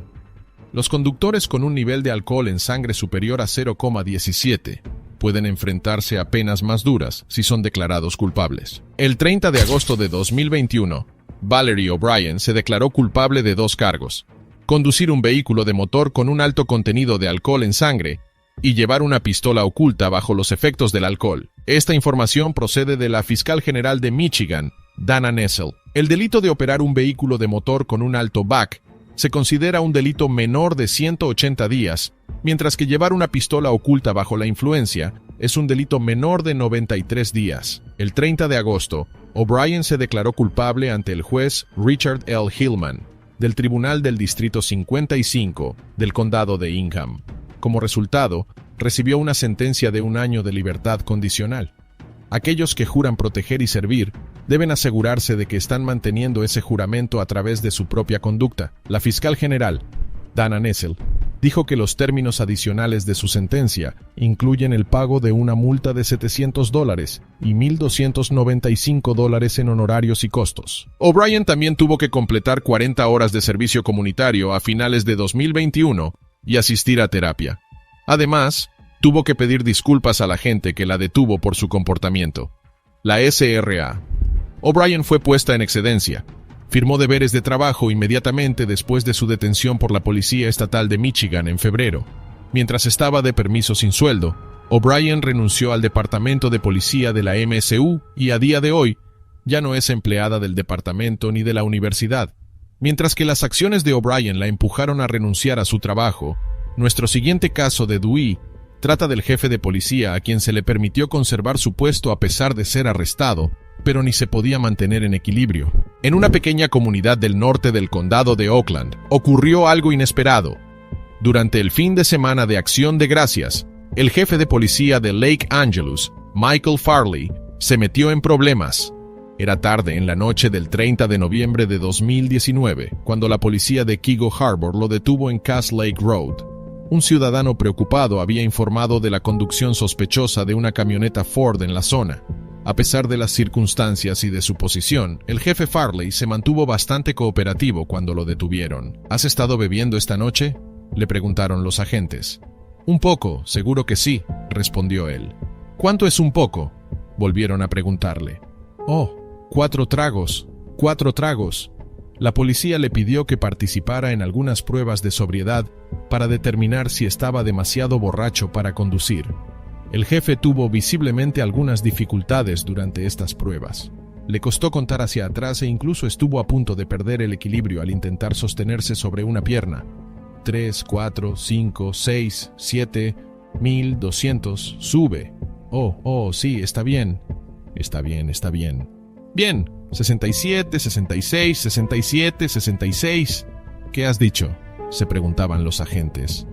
B: Los conductores con un nivel de alcohol en sangre superior a 0,17 pueden enfrentarse a penas más duras si son declarados culpables. El 30 de agosto de 2021, Valerie O'Brien se declaró culpable de 2 cargos: conducir un vehículo de motor con un alto contenido de alcohol en sangre y llevar una pistola oculta bajo los efectos del alcohol. Esta información procede de la fiscal general de Michigan, Dana Nessel. El delito de operar un vehículo de motor con un alto BAC se considera un delito menor de 180 días, mientras que llevar una pistola oculta bajo la influencia es un delito menor de 93 días. El 30 de agosto, O'Brien se declaró culpable ante el juez Richard L. Hillman, del Tribunal del Distrito 55 del Condado de Ingham. Como resultado, recibió una sentencia de 1 año de libertad condicional. Aquellos que juran proteger y servir deben asegurarse de que están manteniendo ese juramento a través de su propia conducta. La fiscal general, Dana Nessel, dijo que los términos adicionales de su sentencia incluyen el pago de una multa de $700 y $1,295 en honorarios y costos. O'Brien también tuvo que completar 40 horas de servicio comunitario a finales de 2021 y asistir a terapia. Además, tuvo que pedir disculpas a la gente que la detuvo por su comportamiento. La SRA. O'Brien fue puesta en excedencia. Firmó deberes de trabajo inmediatamente después de su detención por la Policía Estatal de Michigan en febrero. Mientras estaba de permiso sin sueldo, O'Brien renunció al Departamento de Policía de la MSU y a día de hoy ya no es empleada del departamento ni de la universidad. Mientras que las acciones de O'Brien la empujaron a renunciar a su trabajo, nuestro siguiente caso de Dewey trata del jefe de policía a quien se le permitió conservar su puesto a pesar de ser arrestado, pero ni se podía mantener en equilibrio. En una pequeña comunidad del norte del condado de Oakland, ocurrió algo inesperado. Durante el fin de semana de Acción de Gracias, el jefe de policía de Lake Angelus, Michael Farley, Se metió en problemas. Era tarde en la noche del 30 de noviembre de 2019, cuando la policía de Keego Harbor lo detuvo en Cass Lake Road. Un ciudadano preocupado había informado de la conducción sospechosa de una camioneta Ford en la zona. A pesar de las circunstancias y de su posición, el jefe Farley se mantuvo bastante cooperativo cuando lo detuvieron. ¿Has estado bebiendo esta noche?, le preguntaron los agentes. Un poco, seguro que sí, respondió él. ¿Cuánto es un poco?, volvieron a preguntarle. Oh, 4 tragos. La policía le pidió que participara en algunas pruebas de sobriedad para determinar si estaba demasiado borracho para conducir. El jefe tuvo visiblemente algunas dificultades durante estas pruebas. Le costó contar hacia atrás e incluso estuvo a punto de perder el equilibrio al intentar sostenerse sobre una pierna. 3, 4, 5, 6, 7, 1200, sube. Oh, sí, está bien. Está bien. Bien, 67, 66, 67, 66. ¿Qué has dicho?, se preguntaban los agentes.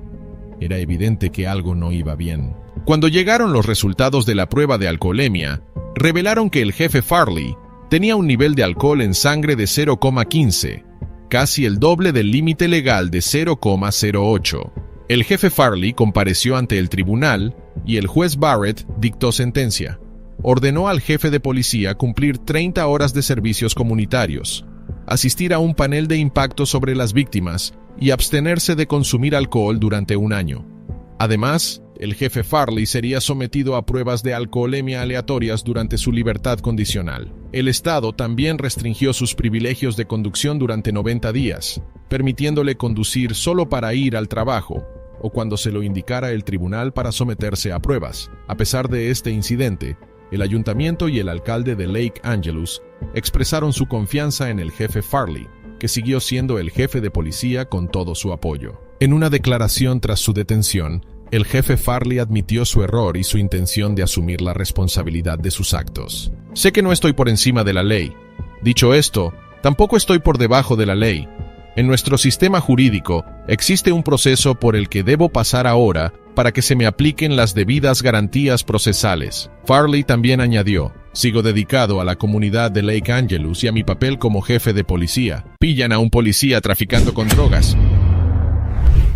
B: Era evidente que algo no iba bien. Cuando llegaron los resultados de la prueba de alcoholemia, revelaron que el jefe Farley tenía un nivel de alcohol en sangre de 0,15, casi el doble del límite legal de 0,08. El jefe Farley compareció ante el tribunal y el juez Barrett dictó sentencia. Ordenó al jefe de policía cumplir 30 horas de servicios comunitarios, asistir a un panel de impacto sobre las víctimas y abstenerse de consumir alcohol durante 1 año. Además, el jefe Farley sería sometido a pruebas de alcoholemia aleatorias durante su libertad condicional. El Estado también restringió sus privilegios de conducción durante 90 días, permitiéndole conducir solo para ir al trabajo o cuando se lo indicara el tribunal para someterse a pruebas. A pesar de este incidente, el ayuntamiento y el alcalde de Lake Angelus expresaron su confianza en el jefe Farley, que siguió siendo el jefe de policía con todo su apoyo. En una declaración tras su detención, el jefe Farley admitió su error y su intención de asumir la responsabilidad de sus actos. Sé que no estoy por encima de la ley. Dicho esto, tampoco estoy por debajo de la ley. En nuestro sistema jurídico existe un proceso por el que debo pasar ahora para que se me apliquen las debidas garantías procesales. Farley también añadió: sigo dedicado a la comunidad de Lake Angelus y a mi papel como jefe de policía. Pillan a un policía traficando con drogas.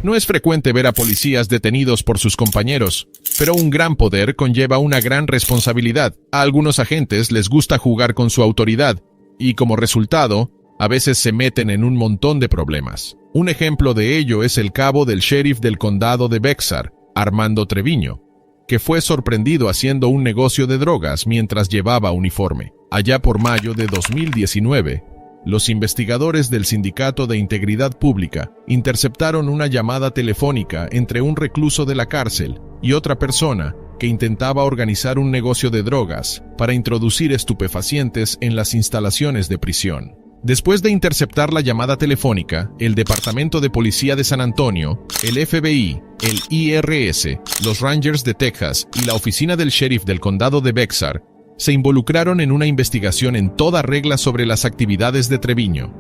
B: No es frecuente ver a policías detenidos por sus compañeros, pero un gran poder conlleva una gran responsabilidad. A algunos agentes les gusta jugar con su autoridad, y como resultado, a veces se meten en un montón de problemas. Un ejemplo de ello es el cabo del sheriff del condado de Bexar, Armando Treviño, que fue sorprendido haciendo un negocio de drogas mientras llevaba uniforme. Allá por mayo de 2019, los investigadores del Sindicato de Integridad Pública interceptaron una llamada telefónica entre un recluso de la cárcel y otra persona que intentaba organizar un negocio de drogas para introducir estupefacientes en las instalaciones de prisión. Después de interceptar la llamada telefónica, el Departamento de Policía de San Antonio, el FBI, el IRS, los Rangers de Texas y la oficina del sheriff del condado de Bexar se involucraron en una investigación en toda regla sobre las actividades de Treviño.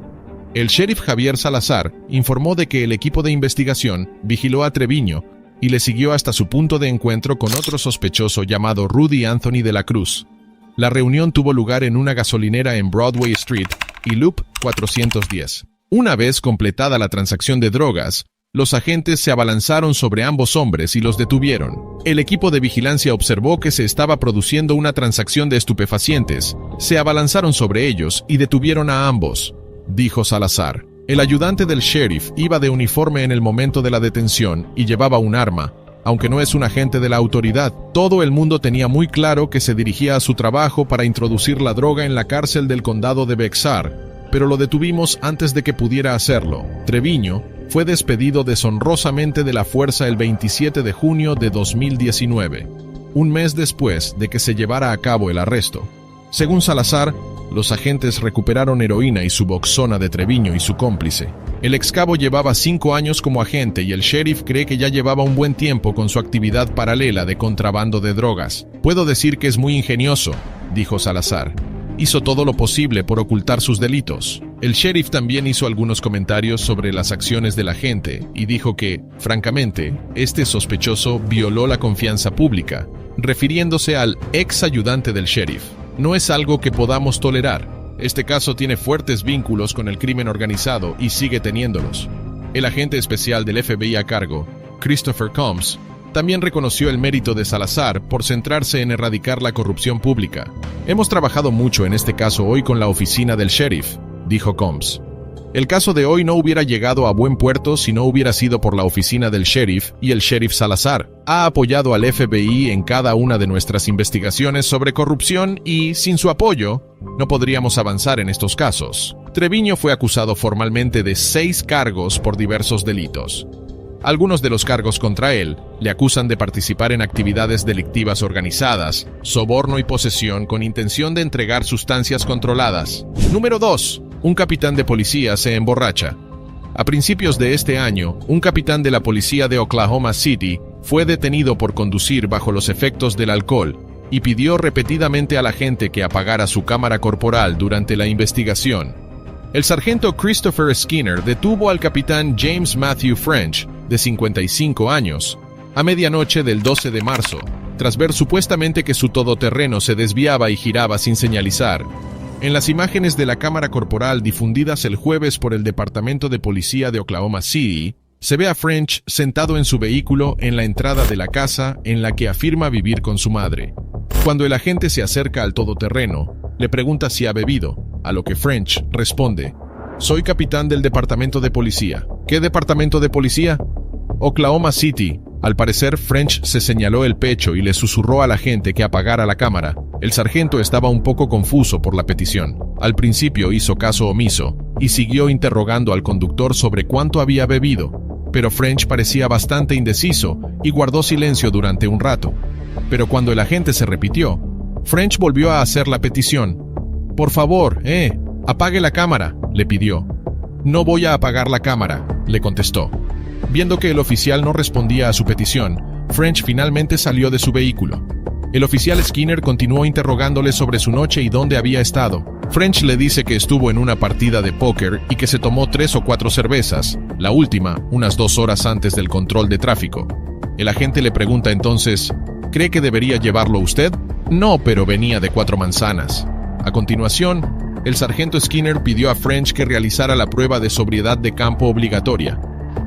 B: El sheriff Javier Salazar informó de que el equipo de investigación vigiló a Treviño y le siguió hasta su punto de encuentro con otro sospechoso llamado Rudy Anthony de la Cruz. La reunión tuvo lugar en una gasolinera en Broadway Street y Loop 410. Una vez completada la transacción de drogas, los agentes se abalanzaron sobre ambos hombres y los detuvieron. El equipo de vigilancia observó que se estaba produciendo una transacción de estupefacientes. Se abalanzaron sobre ellos y detuvieron a ambos, dijo Salazar. El ayudante del sheriff iba de uniforme en el momento de la detención y llevaba un arma. Aunque no es un agente de la autoridad, todo el mundo tenía muy claro que se dirigía a su trabajo para introducir la droga en la cárcel del condado de Bexar, pero lo detuvimos antes de que pudiera hacerlo. Treviño fue despedido deshonrosamente de la fuerza el 27 de junio de 2019, un mes después de que se llevara a cabo el arresto. Según Salazar, los agentes recuperaron heroína y Suboxona de Treviño y su cómplice. El excabo llevaba 5 años como agente y el sheriff cree que ya llevaba un buen tiempo con su actividad paralela de contrabando de drogas. Puedo decir que es muy ingenioso, dijo Salazar. Hizo todo lo posible por ocultar sus delitos. El sheriff también hizo algunos comentarios sobre las acciones del agente y dijo que, francamente, este sospechoso violó la confianza pública, refiriéndose al ex ayudante del sheriff. No es algo que podamos tolerar. Este caso tiene fuertes vínculos con el crimen organizado y sigue teniéndolos. El agente especial del FBI a cargo, Christopher Combs, también reconoció el mérito de Salazar por centrarse en erradicar la corrupción pública. Hemos trabajado mucho en este caso hoy con la oficina del sheriff, dijo Combs. El caso de hoy no hubiera llegado a buen puerto si no hubiera sido por la oficina del sheriff y el sheriff Salazar. Ha apoyado al FBI en cada una de nuestras investigaciones sobre corrupción y, sin su apoyo, no podríamos avanzar en estos casos. Treviño fue acusado formalmente de 6 cargos por diversos delitos. Algunos de los cargos contra él le acusan de participar en actividades delictivas organizadas, soborno y posesión con intención de entregar sustancias controladas. Número 2. Un capitán de policía se emborracha. A principios de este año, un capitán de la policía de Oklahoma City fue detenido por conducir bajo los efectos del alcohol y pidió repetidamente a la gente que apagara su cámara corporal durante la investigación. El sargento Christopher Skinner detuvo al capitán James Matthew French, de 55 años, a medianoche del 12 de marzo, tras ver supuestamente que su todoterreno se desviaba y giraba sin señalizar. En las imágenes de la cámara corporal difundidas el jueves por el Departamento de Policía de Oklahoma City, se ve a French sentado en su vehículo en la entrada de la casa en la que afirma vivir con su madre. Cuando el agente se acerca al todoterreno, le pregunta si ha bebido, a lo que French responde: «Soy capitán del Departamento de Policía». «¿Qué departamento de policía?» «Oklahoma City». Al parecer, French se señaló el pecho y le susurró a la gente que apagara la cámara. El sargento estaba un poco confuso por la petición. Al principio hizo caso omiso y siguió interrogando al conductor sobre cuánto había bebido, pero French parecía bastante indeciso y guardó silencio durante un rato. Pero cuando el agente se repitió, French volvió a hacer la petición. «Por favor, apague la cámara», le pidió. «No voy a apagar la cámara», le contestó. Viendo que el oficial no respondía a su petición, French finalmente salió de su vehículo. El oficial Skinner continuó interrogándole sobre su noche y dónde había estado. French le dice que estuvo en una partida de póker y que se tomó 3 o 4 cervezas, la última unas 2 horas antes del control de tráfico. El agente le pregunta entonces: «¿Cree que debería llevarlo usted?» «No, pero venía de 4 manzanas». A continuación, el sargento Skinner pidió a French que realizara la prueba de sobriedad de campo obligatoria.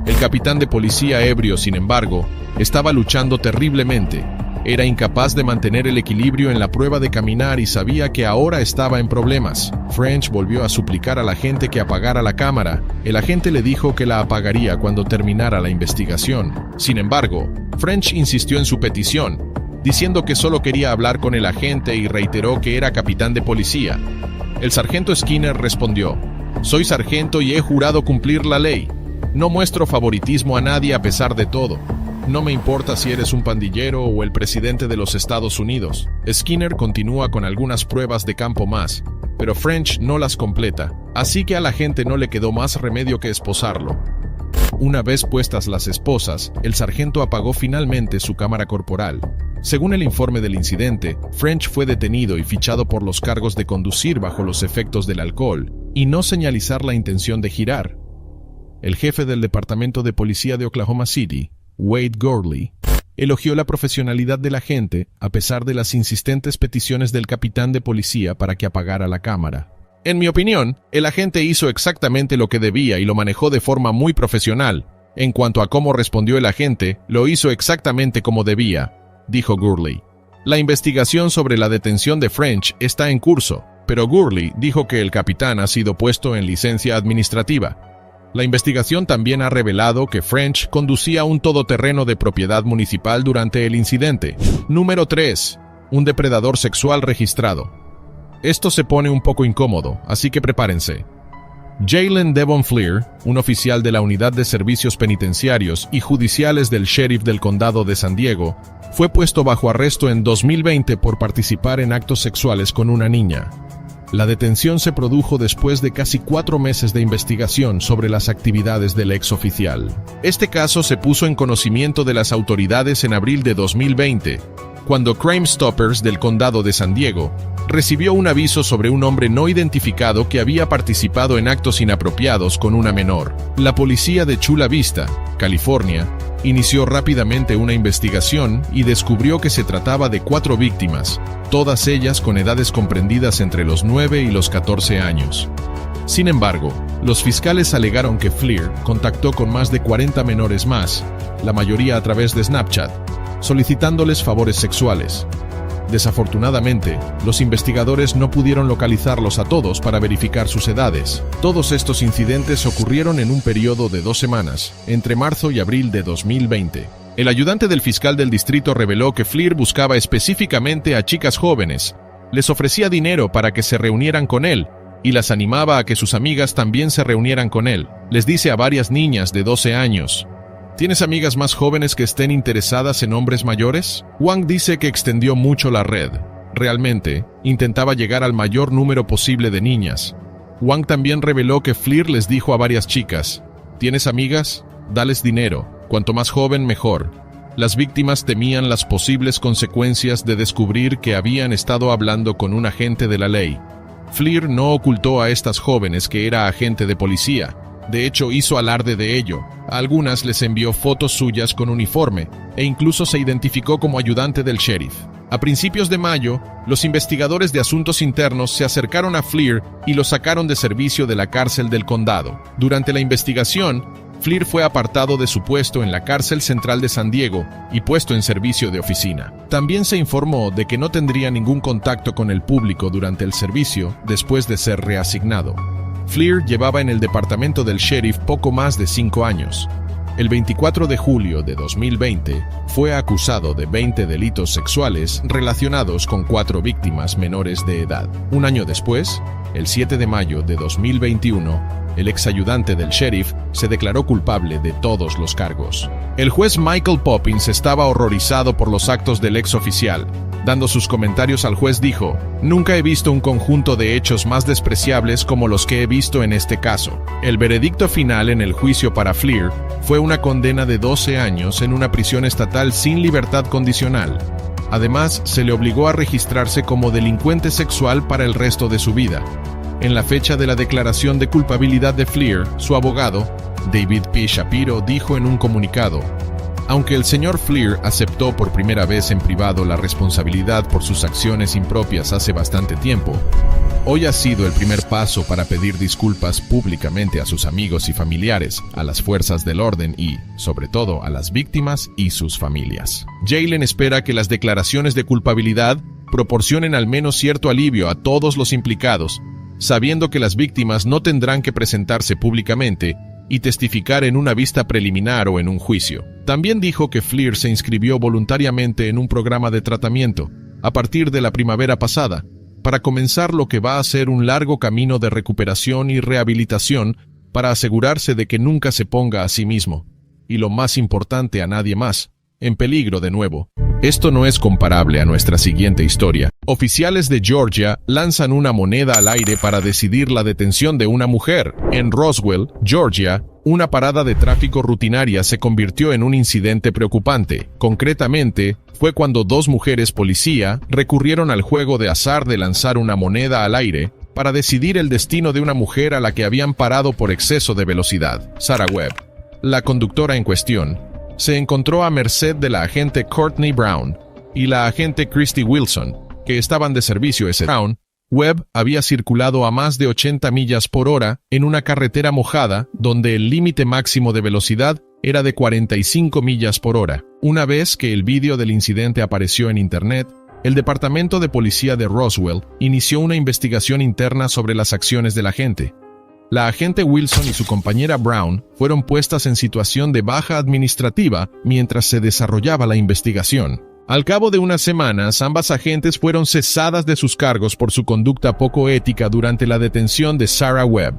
B: El capitán de policía ebrio, sin embargo, estaba luchando terriblemente. Era incapaz de mantener el equilibrio en la prueba de caminar y sabía que ahora estaba en problemas. French volvió a suplicar a la gente que apagara la cámara. El agente le dijo que la apagaría cuando terminara la investigación. Sin embargo, French insistió en su petición, diciendo que solo quería hablar con el agente y reiteró que era capitán de policía. El sargento Skinner respondió: «Soy sargento y he jurado cumplir la ley. No muestro favoritismo a nadie a pesar de todo. No me importa si eres un pandillero o el presidente de los Estados Unidos». Skinner continúa con algunas pruebas de campo más, pero French no las completa, así que a la gente no le quedó más remedio que esposarlo. Una vez puestas las esposas, el sargento apagó finalmente su cámara corporal. Según el informe del incidente, French fue detenido y fichado por los cargos de conducir bajo los efectos del alcohol y no señalizar la intención de girar. El jefe del Departamento de Policía de Oklahoma City, Wade Gurley, elogió la profesionalidad del agente a pesar de las insistentes peticiones del capitán de policía para que apagara la cámara. «En mi opinión, el agente hizo exactamente lo que debía y lo manejó de forma muy profesional. En cuanto a cómo respondió el agente, lo hizo exactamente como debía», dijo Gurley. La investigación sobre la detención de French está en curso, pero Gurley dijo que el capitán ha sido puesto en licencia administrativa. La investigación también ha revelado que French conducía un todoterreno de propiedad municipal durante el incidente. Número 3. Un depredador sexual registrado. Esto se pone un poco incómodo, así que prepárense. Jalen Devon Fleer, un oficial de la Unidad de Servicios Penitenciarios y Judiciales del Sheriff del Condado de San Diego, fue puesto bajo arresto en 2020 por participar en actos sexuales con una niña. La detención se produjo después de casi 4 meses de investigación sobre las actividades del exoficial. Este caso se puso en conocimiento de las autoridades en abril de 2020, cuando Crime Stoppers del Condado de San Diego recibió un aviso sobre un hombre no identificado que había participado en actos inapropiados con una menor. La policía de Chula Vista, California, inició rápidamente una investigación y descubrió que se trataba de 4 víctimas, todas ellas con edades comprendidas entre los 9 y los 14 años. Sin embargo, los fiscales alegaron que Fleer contactó con más de 40 menores más, la mayoría a través de Snapchat, solicitándoles favores sexuales. Desafortunadamente, los investigadores no pudieron localizarlos a todos para verificar sus edades. Todos estos incidentes ocurrieron en un periodo de 2 semanas, entre marzo y abril de 2020. El ayudante del fiscal del distrito reveló que Fleer buscaba específicamente a chicas jóvenes, les ofrecía dinero para que se reunieran con él, y las animaba a que sus amigas también se reunieran con él. Les dice a varias niñas de 12 años, ¿tienes amigas más jóvenes que estén interesadas en hombres mayores? Wang dice que extendió mucho la red. Realmente, intentaba llegar al mayor número posible de niñas. Wang también reveló que Fleer les dijo a varias chicas, ¿tienes amigas? Dales dinero. Cuanto más joven, mejor. Las víctimas temían las posibles consecuencias de descubrir que habían estado hablando con un agente de la ley. Fleer no ocultó a estas jóvenes que era agente de policía. De hecho, hizo alarde de ello. A algunas les envió fotos suyas con uniforme, e incluso se identificó como ayudante del sheriff. A principios de mayo, los investigadores de asuntos internos se acercaron a Fleer y lo sacaron de servicio de la cárcel del condado. Durante la investigación, Fleer fue apartado de su puesto en la cárcel central de San Diego y puesto en servicio de oficina. También se informó de que no tendría ningún contacto con el público durante el servicio después de ser reasignado. Fleer llevaba en el departamento del sheriff poco más de 5 años. El 24 de julio de 2020 fue acusado de 20 delitos sexuales relacionados con 4 víctimas menores de edad. Un año después, el 7 de mayo de 2021, el exayudante del sheriff se declaró culpable de todos los cargos. El juez Michael Poppins estaba horrorizado por los actos del exoficial. Dando sus comentarios al juez dijo, «Nunca he visto un conjunto de hechos más despreciables como los que he visto en este caso». El veredicto final en el juicio para Fleer fue una condena de 12 años en una prisión estatal sin libertad condicional. Además, se le obligó a registrarse como delincuente sexual para el resto de su vida. En la fecha de la declaración de culpabilidad de Fleer, su abogado, David P. Shapiro, dijo en un comunicado, aunque el señor Fleer aceptó por primera vez en privado la responsabilidad por sus acciones impropias hace bastante tiempo, hoy ha sido el primer paso para pedir disculpas públicamente a sus amigos y familiares, a las fuerzas del orden y, sobre todo, a las víctimas y sus familias. Jaylen espera que las declaraciones de culpabilidad proporcionen al menos cierto alivio a todos los implicados, sabiendo que las víctimas no tendrán que presentarse públicamente y testificar en una vista preliminar o en un juicio. También dijo que Fleer se inscribió voluntariamente en un programa de tratamiento, a partir de la primavera pasada, para comenzar lo que va a ser un largo camino de recuperación y rehabilitación para asegurarse de que nunca se ponga a sí mismo, y lo más importante a nadie más, en peligro de nuevo. Esto no es comparable a nuestra siguiente historia. Oficiales de Georgia lanzan una moneda al aire para decidir la detención de una mujer. En Roswell, Georgia, una parada de tráfico rutinaria se convirtió en un incidente preocupante. Concretamente, fue cuando 2 mujeres policía recurrieron al juego de azar de lanzar una moneda al aire para decidir el destino de una mujer a la que habían parado por exceso de velocidad. Sarah Webb, la conductora en cuestión, se encontró a merced de la agente Courtney Brown y la agente Christy Wilson, que estaban de servicio ese día. Webb había circulado a más de 80 millas por hora en una carretera mojada donde el límite máximo de velocidad era de 45 millas por hora. Una vez que el vídeo del incidente apareció en Internet, el Departamento de Policía de Roswell inició una investigación interna sobre las acciones de la agente. La agente Wilson y su compañera Brown fueron puestas en situación de baja administrativa mientras se desarrollaba la investigación. Al cabo de unas semanas, ambas agentes fueron cesadas de sus cargos por su conducta poco ética durante la detención de Sarah Webb.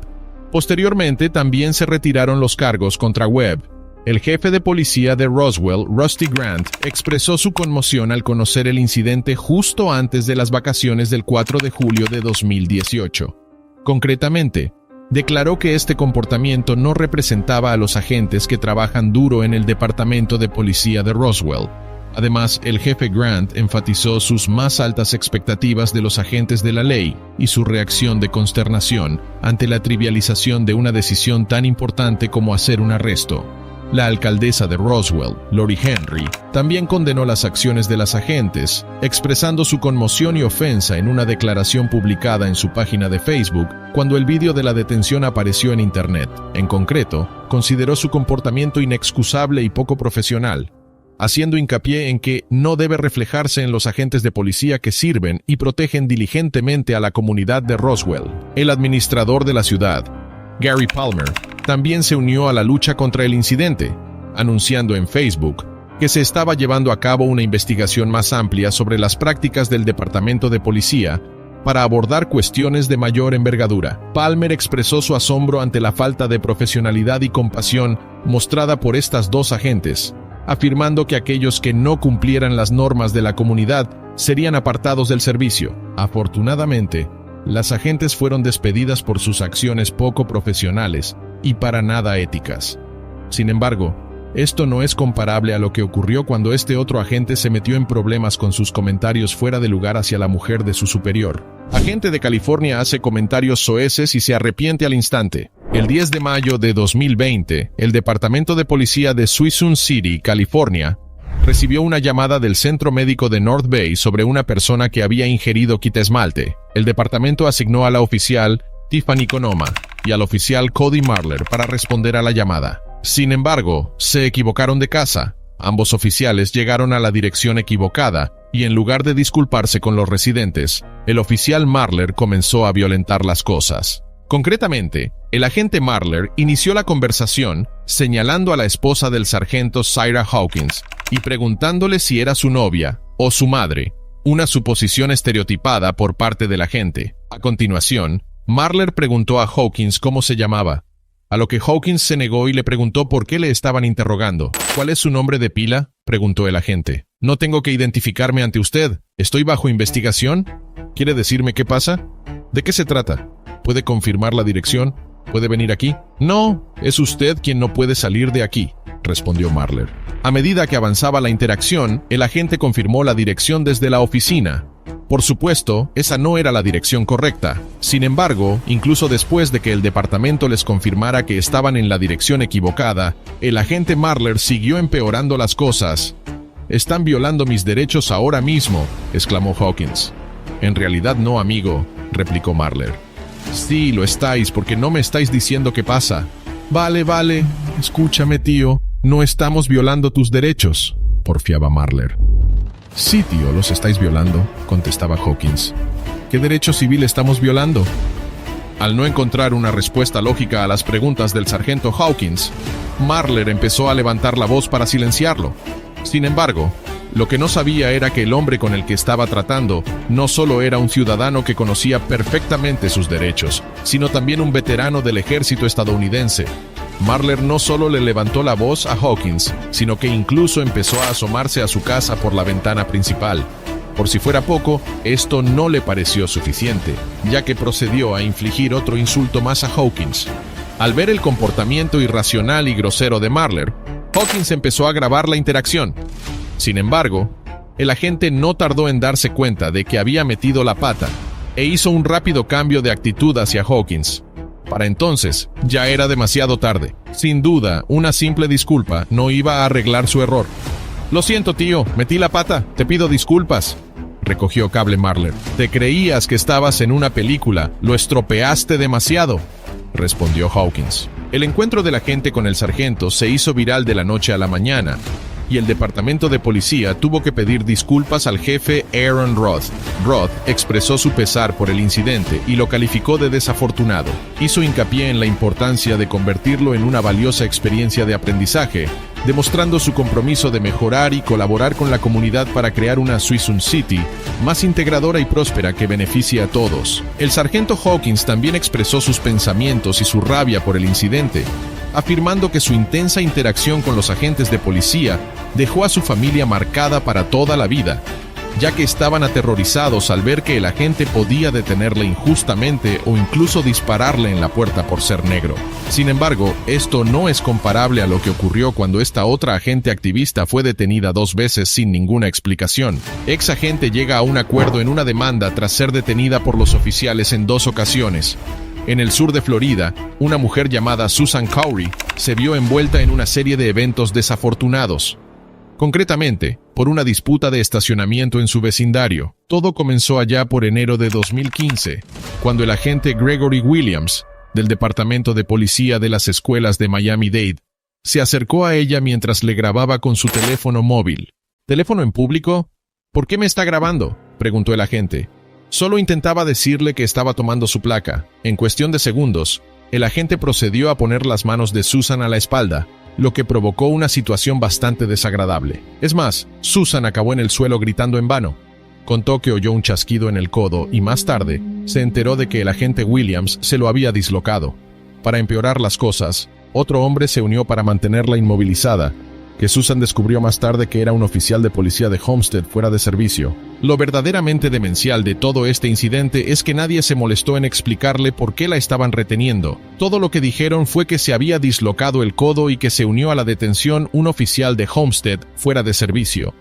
B: Posteriormente, también se retiraron los cargos contra Webb. El jefe de policía de Roswell, Rusty Grant, expresó su conmoción al conocer el incidente justo antes de las vacaciones del 4 de julio de 2018. Concretamente, declaró que este comportamiento no representaba a los agentes que trabajan duro en el Departamento de Policía de Roswell. Además, el jefe Grant enfatizó sus más altas expectativas de los agentes de la ley y su reacción de consternación ante la trivialización de una decisión tan importante como hacer un arresto. La alcaldesa de Roswell, Lori Henry, también condenó las acciones de las agentes, expresando su conmoción y ofensa en una declaración publicada en su página de Facebook cuando el vídeo de la detención apareció en Internet. En concreto, consideró su comportamiento inexcusable y poco profesional, haciendo hincapié en que no debe reflejarse en los agentes de policía que sirven y protegen diligentemente a la comunidad de Roswell. El administrador de la ciudad, Gary Palmer, también se unió a la lucha contra el incidente, anunciando en Facebook que se estaba llevando a cabo una investigación más amplia sobre las prácticas del Departamento de Policía para abordar cuestiones de mayor envergadura. Palmer expresó su asombro ante la falta de profesionalidad y compasión mostrada por estas dos agentes, afirmando que aquellos que no cumplieran las normas de la comunidad serían apartados del servicio. Afortunadamente, las agentes fueron despedidas por sus acciones poco profesionales y para nada éticas. Sin embargo, esto no es comparable a lo que ocurrió cuando este otro agente se metió en problemas con sus comentarios fuera de lugar hacia la mujer de su superior. Agente de California hace comentarios soeces y se arrepiente al instante. El 10 de mayo de 2020, el Departamento de Policía de Suisun City, California, recibió una llamada del Centro Médico de North Bay sobre una persona que había ingerido quitaesmalte. El departamento asignó a la oficial Tiffany Conoma y al oficial Cody Marler para responder a la llamada. Sin embargo, se equivocaron de casa. Ambos oficiales llegaron a la dirección equivocada y en lugar de disculparse con los residentes, el oficial Marler comenzó a violentar las cosas. Concretamente, el agente Marler inició la conversación señalando a la esposa del sargento Syra Hawkins y preguntándole si era su novia o su madre, una suposición estereotipada por parte del agente. A continuación, Marler preguntó a Hawkins cómo se llamaba, a lo que Hawkins se negó y le preguntó por qué le estaban interrogando. ¿Cuál es su nombre de pila?, preguntó el agente. No tengo que identificarme ante usted. ¿Estoy bajo investigación? ¿Quiere decirme qué pasa? ¿De qué se trata? ¿Puede confirmar la dirección? ¿Puede venir aquí? No, es usted quien no puede salir de aquí, respondió Marler. A medida que avanzaba la interacción, el agente confirmó la dirección desde la oficina. Por supuesto, esa no era la dirección correcta. Sin embargo, incluso después de que el departamento les confirmara que estaban en la dirección equivocada, el agente Marler siguió empeorando las cosas. «Están violando mis derechos ahora mismo», exclamó Hawkins. «En realidad no, amigo», replicó Marler. «Sí, lo estáis, porque no me estáis diciendo qué pasa». Vale, escúchame, tío, no estamos violando tus derechos», porfiaba Marler. «Sí, tío, los estáis violando», contestaba Hawkins. «¿Qué derecho civil estamos violando?» Al no encontrar una respuesta lógica a las preguntas del sargento Hawkins, Marler empezó a levantar la voz para silenciarlo. Sin embargo, lo que no sabía era que el hombre con el que estaba tratando no solo era un ciudadano que conocía perfectamente sus derechos, sino también un veterano del ejército estadounidense. Marler no solo le levantó la voz a Hawkins, sino que incluso empezó a asomarse a su casa por la ventana principal. Por si fuera poco, esto no le pareció suficiente, ya que procedió a infligir otro insulto más a Hawkins. Al ver el comportamiento irracional y grosero de Marler, Hawkins empezó a agravar la interacción. Sin embargo, el agente no tardó en darse cuenta de que había metido la pata e hizo un rápido cambio de actitud hacia Hawkins. Para entonces, ya era demasiado tarde. Sin duda, una simple disculpa no iba a arreglar su error. «Lo siento, tío, metí la pata, te pido disculpas», recogió cable Marler. «Te creías que estabas en una película, lo estropeaste demasiado», respondió Hawkins. El encuentro del agente con el sargento se hizo viral de la noche a la mañana, y el departamento de policía tuvo que pedir disculpas al jefe Aaron Roth. Roth expresó su pesar por el incidente y lo calificó de desafortunado. Hizo hincapié en la importancia de convertirlo en una valiosa experiencia de aprendizaje, demostrando su compromiso de mejorar y colaborar con la comunidad para crear una Suisun City más integradora y próspera que beneficie a todos. El sargento Hawkins también expresó sus pensamientos y su rabia por el incidente, afirmando que su intensa interacción con los agentes de policía dejó a su familia marcada para toda la vida, ya que estaban aterrorizados al ver que el agente podía detenerle injustamente o incluso dispararle en la puerta por ser negro. Sin embargo, esto no es comparable a lo que ocurrió cuando esta otra agente activista fue detenida 2 veces sin ninguna explicación. Ex agente llega a un acuerdo en una demanda tras ser detenida por los oficiales en 2 ocasiones. En el sur de Florida, una mujer llamada Susan Cowrie se vio envuelta en una serie de eventos desafortunados. Concretamente, por una disputa de estacionamiento en su vecindario. Todo comenzó allá por enero de 2015, cuando el agente Gregory Williams, del Departamento de Policía de las Escuelas de Miami-Dade, se acercó a ella mientras le grababa con su teléfono móvil. ¿Teléfono en público? ¿Por qué me está grabando?, preguntó el agente. Solo intentaba decirle que estaba tomando su placa. En cuestión de segundos, el agente procedió a poner las manos de Susan a la espalda, lo que provocó una situación bastante desagradable. Es más, Susan acabó en el suelo gritando en vano. Contó que oyó un chasquido en el codo y más tarde se enteró de que el agente Williams se lo había dislocado. Para empeorar las cosas, otro hombre se unió para mantenerla inmovilizada, que Susan descubrió más tarde que era un oficial de policía de Homestead fuera de servicio. Lo verdaderamente demencial de todo este incidente es que nadie se molestó en explicarle por qué la estaban reteniendo. Todo lo que dijeron fue que se había dislocado el codo y que se unió a la detención un oficial de Homestead fuera de servicio.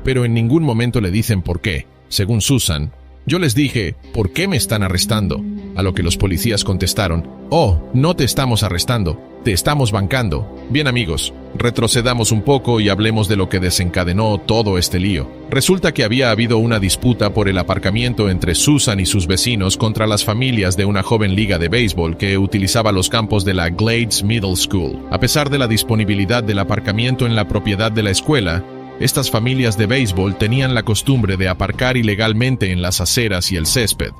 B: Pero en ningún momento le dicen por qué. Según Susan, yo les dije, ¿por qué me están arrestando? A lo que los policías contestaron, oh, no te estamos arrestando, te estamos bancando. Bien amigos, retrocedamos un poco y hablemos de lo que desencadenó todo este lío. Resulta que había habido una disputa por el aparcamiento entre Susan y sus vecinos contra las familias de una joven liga de béisbol que utilizaba los campos de la Glades Middle School. A pesar de la disponibilidad del aparcamiento en la propiedad de la escuela, estas familias de béisbol tenían la costumbre de aparcar ilegalmente en las aceras y el césped,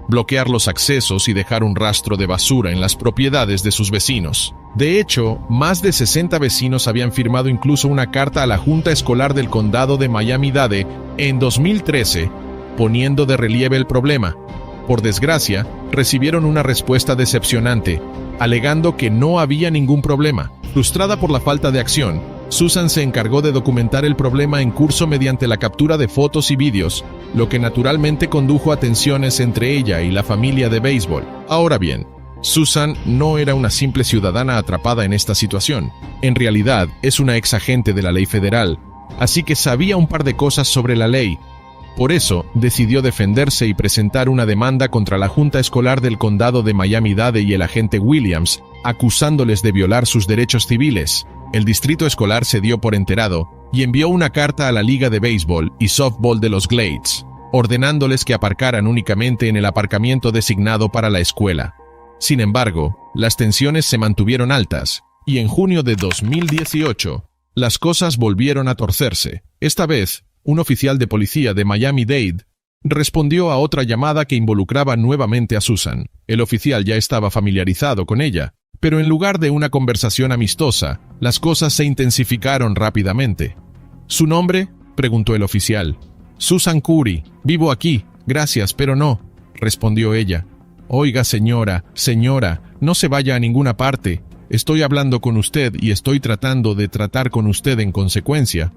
B: bloquear los accesos y dejar un rastro de basura en las propiedades de sus vecinos. De hecho, más de 60 vecinos habían firmado incluso una carta a la Junta Escolar del Condado de Miami-Dade en 2013, poniendo de relieve el problema. Por desgracia, recibieron una respuesta decepcionante, alegando que no había ningún problema. Frustrada por la falta de acción, Susan se encargó de documentar el problema en curso mediante la captura de fotos y vídeos, lo que naturalmente condujo a tensiones entre ella y la familia de béisbol. Ahora bien, Susan no era una simple ciudadana atrapada en esta situación. En realidad, es una ex agente de la ley federal, así que sabía un par de cosas sobre la ley. Por eso, decidió defenderse y presentar una demanda contra la Junta Escolar del Condado de Miami-Dade y el agente Williams, acusándoles de violar sus derechos civiles. El distrito escolar se dio por enterado y envió una carta a la Liga de Béisbol y Softball de los Glades, ordenándoles que aparcaran únicamente en el aparcamiento designado para la escuela. Sin embargo, las tensiones se mantuvieron altas, y en junio de 2018, las cosas volvieron a torcerse. Esta vez, un oficial de policía de Miami-Dade respondió a otra llamada que involucraba nuevamente a Susan. El oficial ya estaba familiarizado con ella, pero en lugar de una conversación amistosa, las cosas se intensificaron rápidamente. ¿Su nombre?, preguntó el oficial. Susan Cowrie. Vivo aquí. Gracias, pero no, respondió ella. Oiga, señora, no se vaya a ninguna parte. Estoy hablando con usted y estoy tratando de tratar con usted en consecuencia.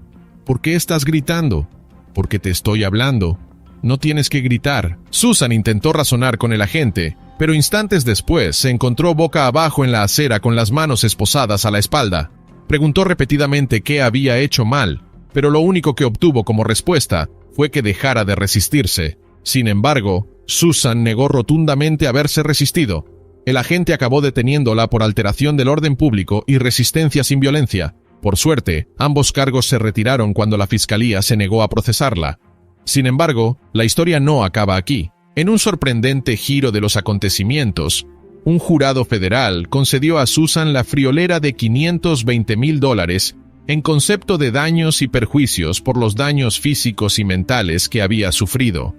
B: ¿Por qué estás gritando? Porque te estoy hablando. No tienes que gritar. Susan intentó razonar con el agente, pero instantes después se encontró boca abajo en la acera con las manos esposadas a la espalda. Preguntó repetidamente qué había hecho mal, pero lo único que obtuvo como respuesta fue que dejara de resistirse. Sin embargo, Susan negó rotundamente haberse resistido. El agente acabó deteniéndola por alteración del orden público y resistencia sin violencia. Por suerte, ambos cargos se retiraron cuando la fiscalía se negó a procesarla. Sin embargo, la historia no acaba aquí. En un sorprendente giro de los acontecimientos, un jurado federal concedió a Susan la friolera de $520,000 en concepto de daños y perjuicios por los daños físicos y mentales que había sufrido.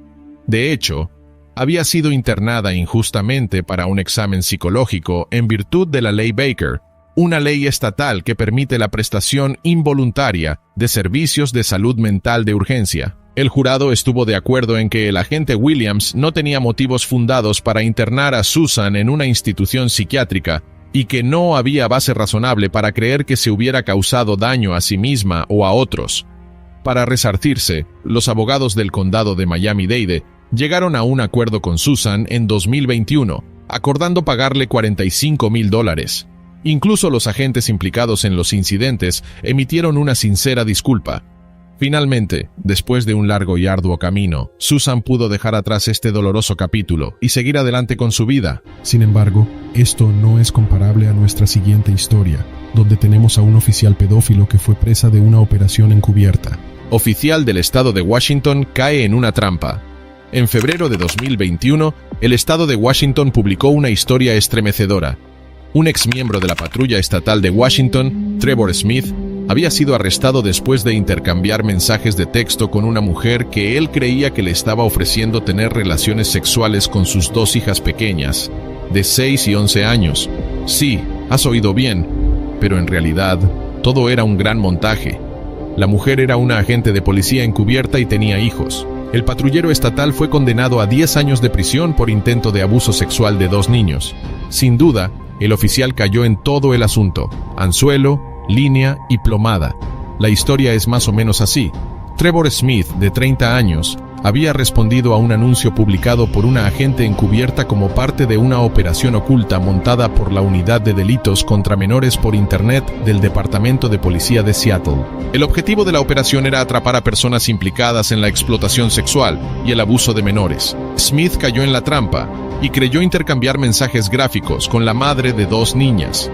B: De hecho, había sido internada injustamente para un examen psicológico en virtud de la ley Baker, una ley estatal que permite la prestación involuntaria de servicios de salud mental de urgencia. El jurado estuvo de acuerdo en que el agente Williams no tenía motivos fundados para internar a Susan en una institución psiquiátrica y que no había base razonable para creer que se hubiera causado daño a sí misma o a otros. Para resarcirse, los abogados del condado de Miami-Dade llegaron a un acuerdo con Susan en 2021, acordando pagarle $45,000. Incluso los agentes implicados en los incidentes emitieron una sincera disculpa. Finalmente, después de un largo y arduo camino, Susan pudo dejar atrás este doloroso capítulo y seguir adelante con su vida.
C: Sin embargo, esto no es comparable a nuestra siguiente historia, donde tenemos a un oficial pedófilo que fue presa de una operación encubierta.
B: Oficial del estado de Washington cae en una trampa. En febrero de 2021, el estado de Washington publicó una historia estremecedora. Un exmiembro de la patrulla estatal de Washington, Trevor Smith, había sido arrestado después de intercambiar mensajes de texto con una mujer que él creía que le estaba ofreciendo tener relaciones sexuales con sus dos hijas pequeñas, de 6 y 11 años. Sí, has oído bien, pero en realidad, todo era un gran montaje. La mujer era una agente de policía encubierta y tenía hijos. El patrullero estatal fue condenado a 10 años de prisión por intento de abuso sexual de 2 niños. Sin duda, el oficial cayó en todo el asunto: anzuelo, línea y plomada. La historia es más o menos así. Trevor Smith, de 30 años, había respondido a un anuncio publicado por una agente encubierta como parte de una operación oculta montada por la Unidad de Delitos contra Menores por Internet del Departamento de Policía de Seattle. El objetivo de la operación era atrapar a personas implicadas en la explotación sexual y el abuso de menores. Smith cayó en la trampa y creyó intercambiar mensajes gráficos con la madre de 2 niñas.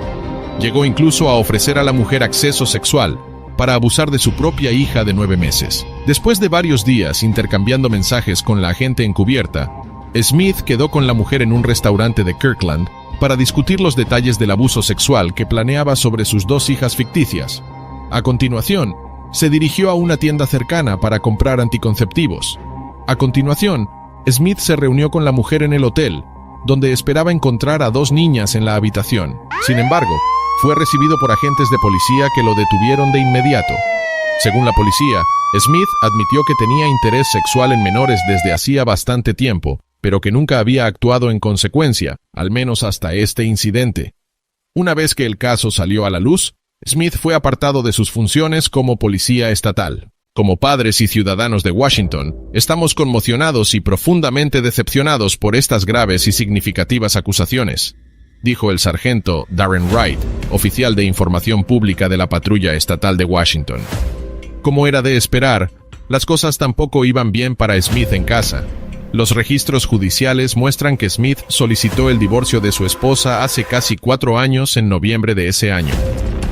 B: Llegó incluso a ofrecer a la mujer acceso sexual para abusar de su propia hija de 9 meses. Después de varios días intercambiando mensajes con la agente encubierta, Smith quedó con la mujer en un restaurante de Kirkland para discutir los detalles del abuso sexual que planeaba sobre sus 2 hijas ficticias. A continuación, se dirigió a una tienda cercana para comprar anticonceptivos. A continuación, Smith se reunió con la mujer en el hotel, donde esperaba encontrar a 2 niñas en la habitación. Sin embargo, fue recibido por agentes de policía que lo detuvieron de inmediato. Según la policía, Smith admitió que tenía interés sexual en menores desde hacía bastante tiempo, pero que nunca había actuado en consecuencia, al menos hasta este incidente. Una vez que el caso salió a la luz, Smith fue apartado de sus funciones como policía estatal. Como padres y ciudadanos de Washington, estamos conmocionados y profundamente decepcionados por estas graves y significativas acusaciones, dijo el sargento Darren Wright, oficial de información pública de la patrulla estatal de Washington. Como era de esperar, las cosas tampoco iban bien para Smith en casa. Los registros judiciales muestran que Smith solicitó el divorcio de su esposa hace casi 4 años en noviembre de ese año.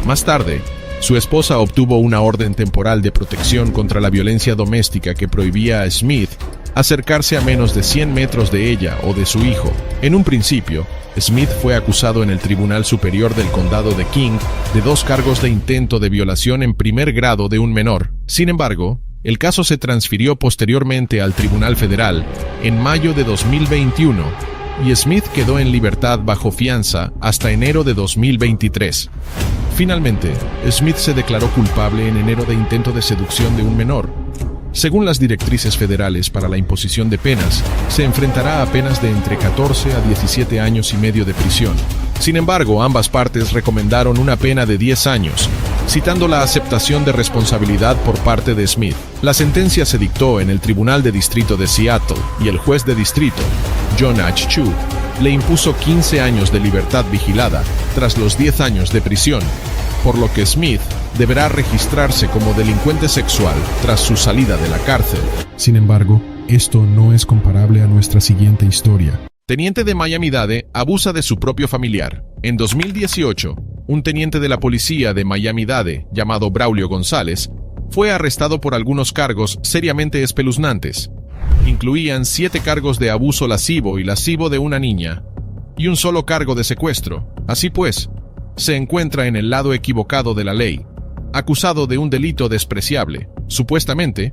B: Más tarde, su esposa obtuvo una orden temporal de protección contra la violencia doméstica que prohibía a Smith acercarse a menos de 100 metros de ella o de su hijo. En un principio, Smith fue acusado en el Tribunal Superior del Condado de King de 2 cargos de intento de violación en primer grado de un menor. Sin embargo, el caso se transfirió posteriormente al Tribunal Federal en mayo de 2021 y Smith quedó en libertad bajo fianza hasta enero de 2023. Finalmente, Smith se declaró culpable en enero de intento de seducción de un menor. Según las directrices federales para la imposición de penas, se enfrentará a penas de entre 14 a 17 años y medio de prisión. Sin embargo, ambas partes recomendaron una pena de 10 años, citando la aceptación de responsabilidad por parte de Smith. La sentencia se dictó en el Tribunal de Distrito de Seattle y el juez de distrito, John H. Chu, le impuso 15 años de libertad vigilada tras los 10 años de prisión, por lo que Smith deberá registrarse como delincuente sexual tras su salida de la cárcel.
C: Sin embargo, esto no es comparable a nuestra siguiente historia.
B: Teniente de Miami-Dade abusa de su propio familiar. En 2018, un teniente de la policía de Miami-Dade, llamado Braulio González, fue arrestado por algunos cargos seriamente espeluznantes. Incluían 7 cargos de abuso lascivo y lascivo de una niña, y un solo cargo de secuestro. Así pues, se encuentra en el lado equivocado de la ley, acusado de un delito despreciable. Supuestamente,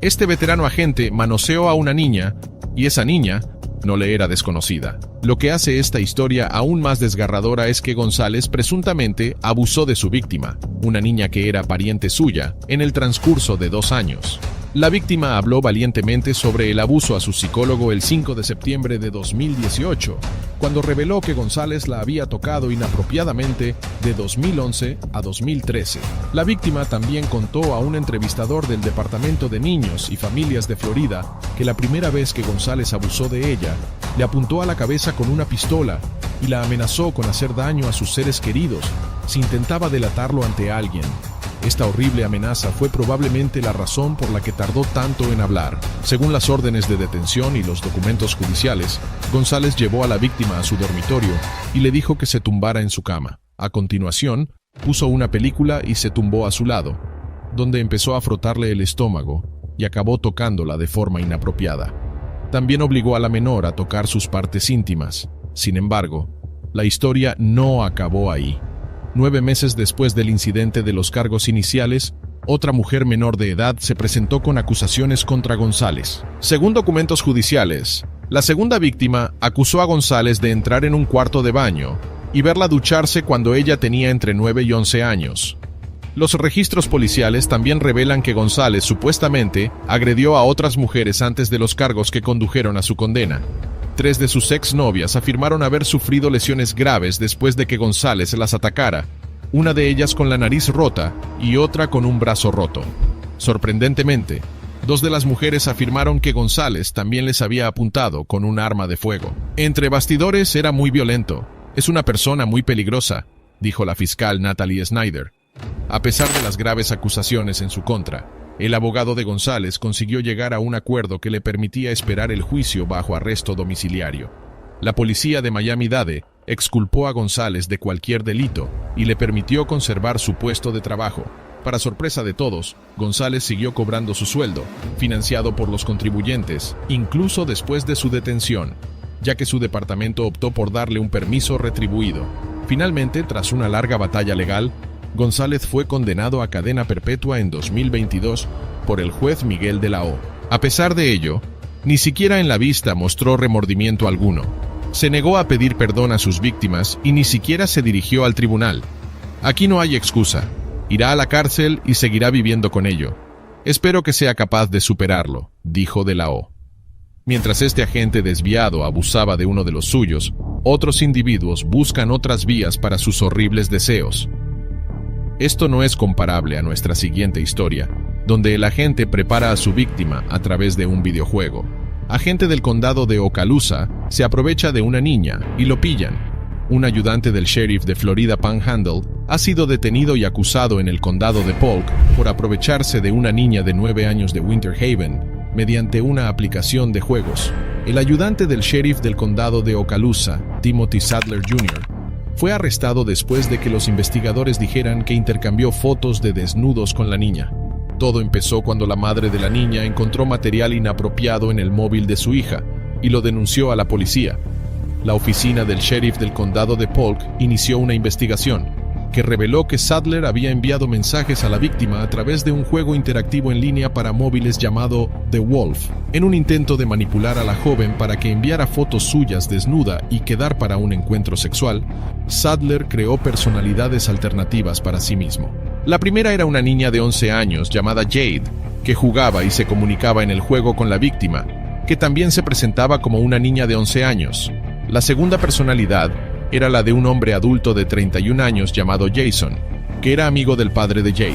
B: este veterano agente manoseó a una niña, y esa niña no le era desconocida. Lo que hace esta historia aún más desgarradora es que González presuntamente abusó de su víctima, una niña que era pariente suya, en el transcurso de 2 años. La víctima habló valientemente sobre el abuso a su psicólogo el 5 de septiembre de 2018, cuando reveló que González la había tocado inapropiadamente de 2011 a 2013. La víctima también contó a un entrevistador del Departamento de Niños y Familias de Florida que la primera vez que González abusó de ella, le apuntó a la cabeza con una pistola y la amenazó con hacer daño a sus seres queridos si intentaba delatarlo ante alguien. Esta horrible amenaza fue probablemente la razón por la que tardó tanto en hablar. Según las órdenes de detención y los documentos judiciales, González llevó a la víctima a su dormitorio y le dijo que se tumbara en su cama. A continuación, puso una película y se tumbó a su lado, donde empezó a frotarle el estómago y acabó tocándola de forma inapropiada. También obligó a la menor a tocar sus partes íntimas. Sin embargo, la historia no acabó ahí. 9 meses después del incidente de los cargos iniciales, otra mujer menor de edad se presentó con acusaciones contra González. Según documentos judiciales, la segunda víctima acusó a González de entrar en un cuarto de baño y verla ducharse cuando ella tenía entre 9 y 11 años. Los registros policiales también revelan que González supuestamente agredió a otras mujeres antes de los cargos que condujeron a su condena. 3 de sus exnovias afirmaron haber sufrido lesiones graves después de que González las atacara, una de ellas con la nariz rota y otra con un brazo roto. Sorprendentemente, 2 de las mujeres afirmaron que González también les había apuntado con un arma de fuego. Entre bastidores era muy violento. Es una persona muy peligrosa, dijo la fiscal Natalie Snyder. A pesar de las graves acusaciones en su contra, el abogado de González consiguió llegar a un acuerdo que le permitía esperar el juicio bajo arresto domiciliario. La policía de Miami-Dade exculpó a González de cualquier delito y le permitió conservar su puesto de trabajo. Para sorpresa de todos, González siguió cobrando su sueldo, financiado por los contribuyentes, incluso después de su detención, ya que su departamento optó por darle un permiso retribuido. Finalmente, tras una larga batalla legal, González fue condenado a cadena perpetua en 2022 por el juez Miguel de la O. A pesar de ello, ni siquiera en la vista mostró remordimiento alguno. Se negó a pedir perdón a sus víctimas y ni siquiera se dirigió al tribunal. Aquí no hay excusa. Irá a la cárcel y seguirá viviendo con ello. Espero que sea capaz de superarlo, dijo de la O. Mientras este agente desviado abusaba de uno de los suyos, otros individuos buscan otras vías para sus horribles deseos. Esto no es comparable a nuestra siguiente historia, donde el agente prepara a su víctima a través de un videojuego. Agente del condado de Okaloosa se aprovecha de una niña y lo pillan. Un ayudante del sheriff de Florida Panhandle ha sido detenido y acusado en el condado de Polk por aprovecharse de una niña de 9 años de Winter Haven mediante una aplicación de juegos. El ayudante del sheriff del condado de Okaloosa, Timothy Sadler Jr., fue arrestado después de que los investigadores dijeran que intercambió fotos de desnudos con la niña. Todo empezó cuando la madre de la niña encontró material inapropiado en el móvil de su hija y lo denunció a la policía. La oficina del sheriff del condado de Polk inició una investigación que reveló que Sadler había enviado mensajes a la víctima a través de un juego interactivo en línea para móviles llamado The Wolf, en un intento de manipular a la joven para que enviara fotos suyas desnuda y quedar para un encuentro sexual. Sadler creó personalidades alternativas para sí mismo. La primera era una niña de 11 años llamada Jade, que jugaba y se comunicaba en el juego con la víctima, que también se presentaba como una niña de 11 años. La segunda personalidad era la de un hombre adulto de 31 años llamado Jason, que era amigo del padre de Jade.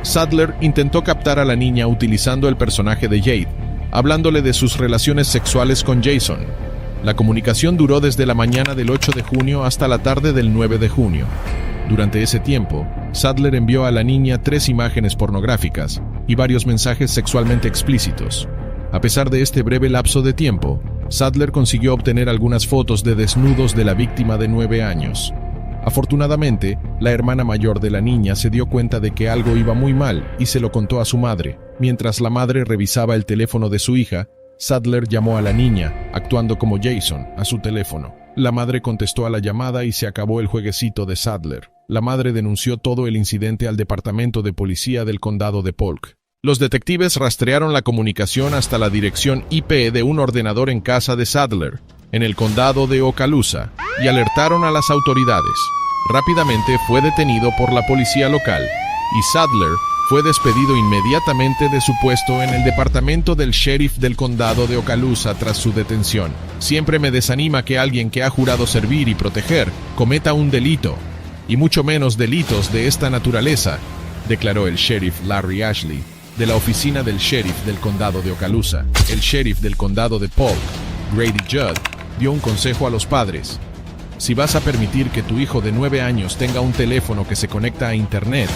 B: Sadler intentó captar a la niña utilizando el personaje de Jade, hablándole de sus relaciones sexuales con Jason. La comunicación duró desde la mañana del 8 de junio hasta la tarde del 9 de junio. Durante ese tiempo, Sadler envió a la niña 3 imágenes pornográficas y varios mensajes sexualmente explícitos. A pesar de este breve lapso de tiempo, Sadler consiguió obtener algunas fotos de desnudos de la víctima de 9 años. Afortunadamente, la hermana mayor de la niña se dio cuenta de que algo iba muy mal y se lo contó a su madre. Mientras la madre revisaba el teléfono de su hija, Sadler llamó a la niña, actuando como Jason, a su teléfono. La madre contestó a la llamada y se acabó el jueguecito de Sadler. La madre denunció todo el incidente al departamento de policía del condado de Polk. Los detectives rastrearon la comunicación hasta la dirección IP de un ordenador en casa de Sadler, en el condado de Okaloosa, y alertaron a las autoridades. Rápidamente fue detenido por la policía local, y Sadler fue despedido inmediatamente de su puesto en el departamento del sheriff del condado de Okaloosa tras su detención. Siempre me desanima que alguien que ha jurado servir y proteger cometa un delito, y mucho menos delitos de esta naturaleza, declaró el sheriff Larry Ashley, de la oficina del sheriff del condado de Okaloosa. El sheriff del condado de Polk, Grady Judd, dio un consejo a los padres. Si vas a permitir que tu hijo de 9 años tenga un teléfono que se conecta a internet,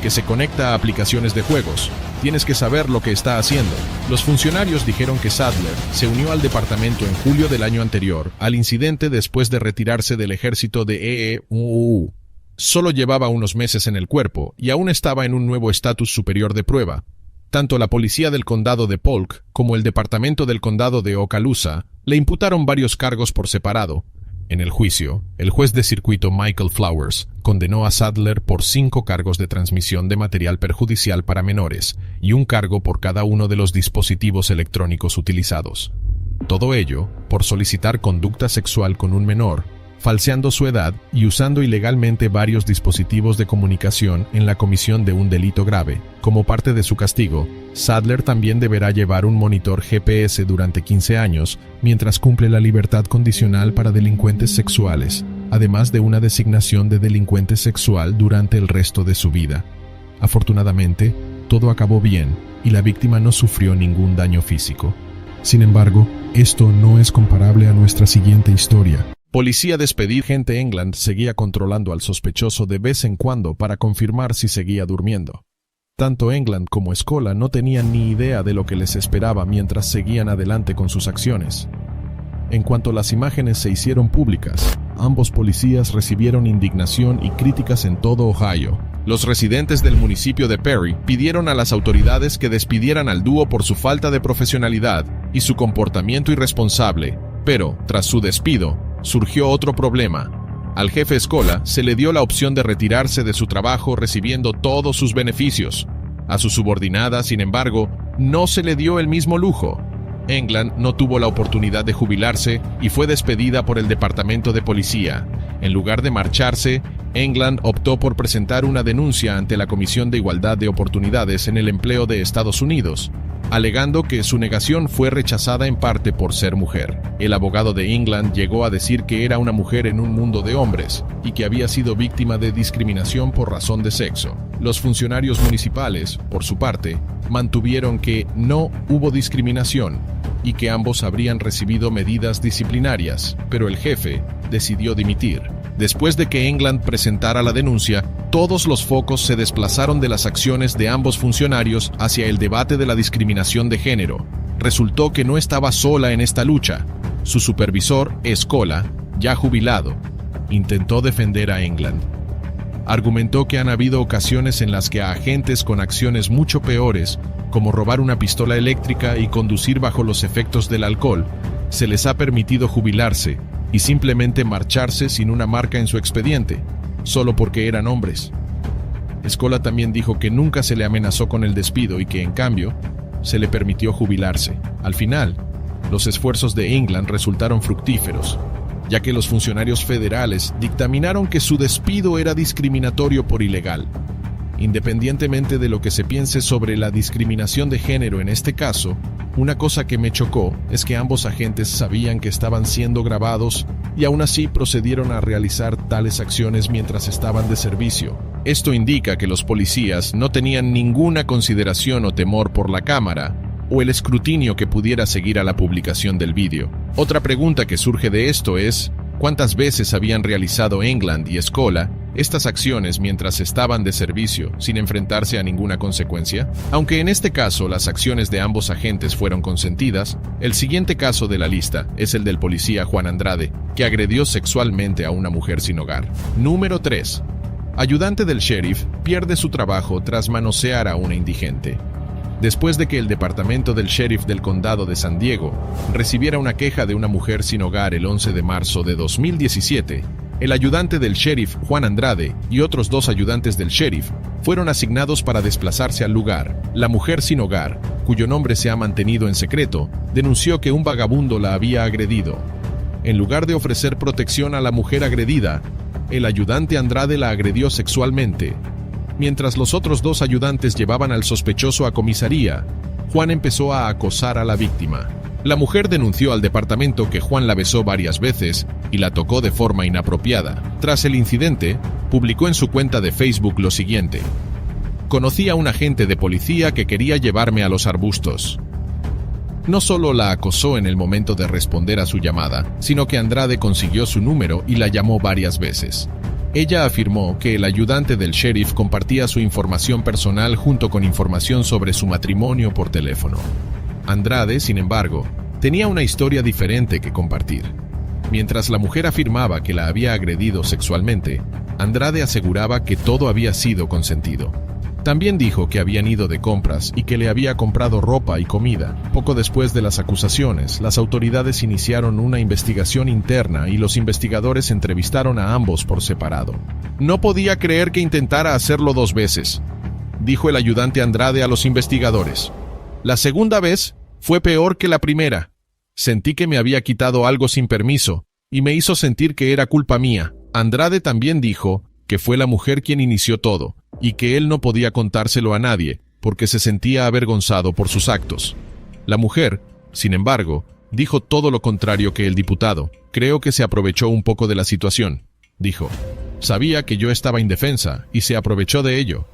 B: que se conecta a aplicaciones de juegos. Tienes que saber lo que está haciendo. Los funcionarios dijeron que Sadler se unió al departamento en julio del año anterior al incidente después de retirarse del ejército de EEUU. Solo llevaba unos meses en el cuerpo y aún estaba en un nuevo estatus superior de prueba. Tanto la policía del condado de Polk como el departamento del condado de Okaloosa le imputaron varios cargos por separado. En el juicio, el juez de circuito Michael Flowers condenó a Sadler por 5 cargos de transmisión de material perjudicial para menores y un cargo por cada uno de los dispositivos electrónicos utilizados. Todo ello por solicitar conducta sexual con un menor, falseando su edad y usando ilegalmente varios dispositivos de comunicación en la comisión de un delito grave. Como parte de su castigo, Sadler también deberá llevar un monitor GPS durante 15 años mientras cumple la libertad condicional para delincuentes sexuales, además de una designación de delincuente sexual durante el resto de su vida. Afortunadamente, todo acabó bien y la víctima no sufrió ningún daño físico.
C: Sin embargo, esto no es comparable a nuestra siguiente historia.
B: Policía despedida. Agente England seguía controlando al sospechoso de vez en cuando para confirmar si seguía durmiendo. Tanto England como Scola no tenían ni idea de lo que les esperaba mientras seguían adelante con sus acciones. En cuanto las imágenes se hicieron públicas, ambos policías recibieron indignación y críticas en todo Ohio. Los residentes del municipio de Perry pidieron a las autoridades que despidieran al dúo por su falta de profesionalidad y su comportamiento irresponsable, pero, tras su despido, surgió otro problema. Al jefe Scola se le dio la opción de retirarse de su trabajo recibiendo todos sus beneficios. A su subordinada, sin embargo, no se le dio el mismo lujo. England no tuvo la oportunidad de jubilarse y fue despedida por el departamento de policía. En lugar de marcharse, England optó por presentar una denuncia ante la Comisión de Igualdad de Oportunidades en el Empleo de Estados Unidos, alegando que su negación fue rechazada en parte por ser mujer. El abogado de England llegó a decir que era una mujer en un mundo de hombres y que había sido víctima de discriminación por razón de sexo. Los funcionarios municipales, por su parte, mantuvieron que no hubo discriminación y que ambos habrían recibido medidas disciplinarias, pero el jefe decidió dimitir. Después de que England presentara la denuncia, todos los focos se desplazaron de las acciones de ambos funcionarios hacia el debate de la discriminación de género. Resultó que no estaba sola en esta lucha. Su supervisor, Scola, ya jubilado, intentó defender a England. Argumentó que han habido ocasiones en las que a agentes con acciones mucho peores, como robar una pistola eléctrica y conducir bajo los efectos del alcohol, se les ha permitido jubilarse y simplemente marcharse sin una marca en su expediente, solo porque eran hombres. Scola también dijo que nunca se le amenazó con el despido y que, en cambio, se le permitió jubilarse. Al final, los esfuerzos de England resultaron fructíferos, ya que los funcionarios federales dictaminaron que su despido era discriminatorio por ilegal. Independientemente de lo que se piense sobre la discriminación de género en este caso, una cosa que me chocó es que ambos agentes sabían que estaban siendo grabados y aún así procedieron a realizar tales acciones mientras estaban de servicio. Esto indica que los policías no tenían ninguna consideración o temor por la cámara o el escrutinio que pudiera seguir a la publicación del vídeo. Otra pregunta que surge de esto es, ¿cuántas veces habían realizado England y Scola estas acciones mientras estaban de servicio sin enfrentarse a ninguna consecuencia? Aunque en este caso las acciones de ambos agentes fueron consentidas, el siguiente caso de la lista es el del policía Juan Andrade, que agredió sexualmente a una mujer sin hogar. Número 3. Ayudante del sheriff pierde su trabajo tras manosear a una indigente. Después de que el departamento del sheriff del condado de San Diego recibiera una queja de una mujer sin hogar el 11 de marzo de 2017, el ayudante del sheriff Juan Andrade y otros 2 ayudantes del sheriff fueron asignados para desplazarse al lugar. La mujer sin hogar, cuyo nombre se ha mantenido en secreto, denunció que un vagabundo la había agredido. En lugar de ofrecer protección a la mujer agredida, el ayudante Andrade la agredió sexualmente. Mientras los otros 2 ayudantes llevaban al sospechoso a comisaría, Juan empezó a acosar a la víctima. La mujer denunció al departamento que Juan la besó varias veces y la tocó de forma inapropiada. Tras el incidente, publicó en su cuenta de Facebook lo siguiente: «Conocí a un agente de policía que quería llevarme a los arbustos». No solo la acosó en el momento de responder a su llamada, sino que Andrade consiguió su número y la llamó varias veces. Ella afirmó que el ayudante del sheriff compartía su información personal junto con información sobre su matrimonio por teléfono. Andrade, sin embargo, tenía una historia diferente que compartir. Mientras la mujer afirmaba que la había agredido sexualmente, Andrade aseguraba que todo había sido consentido. También dijo que habían ido de compras y que le había comprado ropa y comida. Poco después de las acusaciones, las autoridades iniciaron una investigación interna y los investigadores entrevistaron a ambos por separado. No podía creer que intentara hacerlo 2 veces, dijo el ayudante Andrade a los investigadores. La segunda vez fue peor que la primera. Sentí que me había quitado algo sin permiso y me hizo sentir que era culpa mía. Andrade también dijo que fue la mujer quien inició todo y que él no podía contárselo a nadie porque se sentía avergonzado por sus actos. La mujer, sin embargo, dijo todo lo contrario que el diputado. Creo que se aprovechó un poco de la situación, dijo. Sabía que yo estaba indefensa y se aprovechó de ello.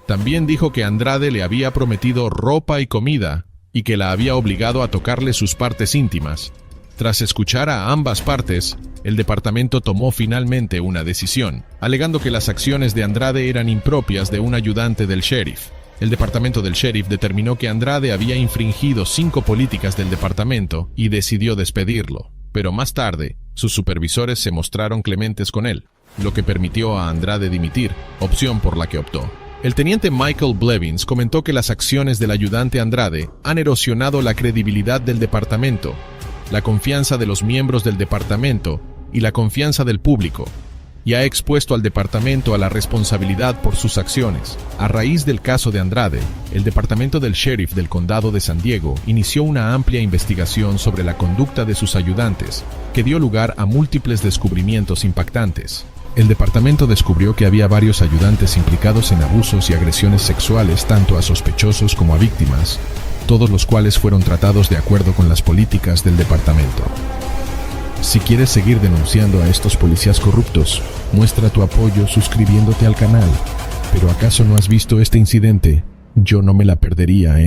B: También dijo que Andrade le había prometido ropa y comida y que la había obligado a tocarle sus partes íntimas. Tras escuchar a ambas partes, el departamento tomó finalmente una decisión, alegando que las acciones de Andrade eran impropias de un ayudante del sheriff. El departamento del sheriff determinó que Andrade había infringido 5 políticas del departamento y decidió despedirlo. Pero más tarde, sus supervisores se mostraron clementes con él, lo que permitió a Andrade dimitir, opción por la que optó. El teniente Michael Blevins comentó que las acciones del ayudante Andrade han erosionado la credibilidad del departamento, la confianza de los miembros del departamento y la confianza del público, y ha expuesto al departamento a la responsabilidad por sus acciones. A raíz del caso de Andrade, el departamento del sheriff del condado de San Diego inició una amplia investigación sobre la conducta de sus ayudantes, que dio lugar a múltiples descubrimientos impactantes. El departamento descubrió que había varios ayudantes implicados en abusos y agresiones sexuales tanto a sospechosos como a víctimas, todos los cuales fueron tratados de acuerdo con las políticas del departamento. Si quieres seguir denunciando a estos policías corruptos, muestra tu apoyo suscribiéndote al canal. ¿Pero acaso no has visto este incidente? Yo no me la perdería,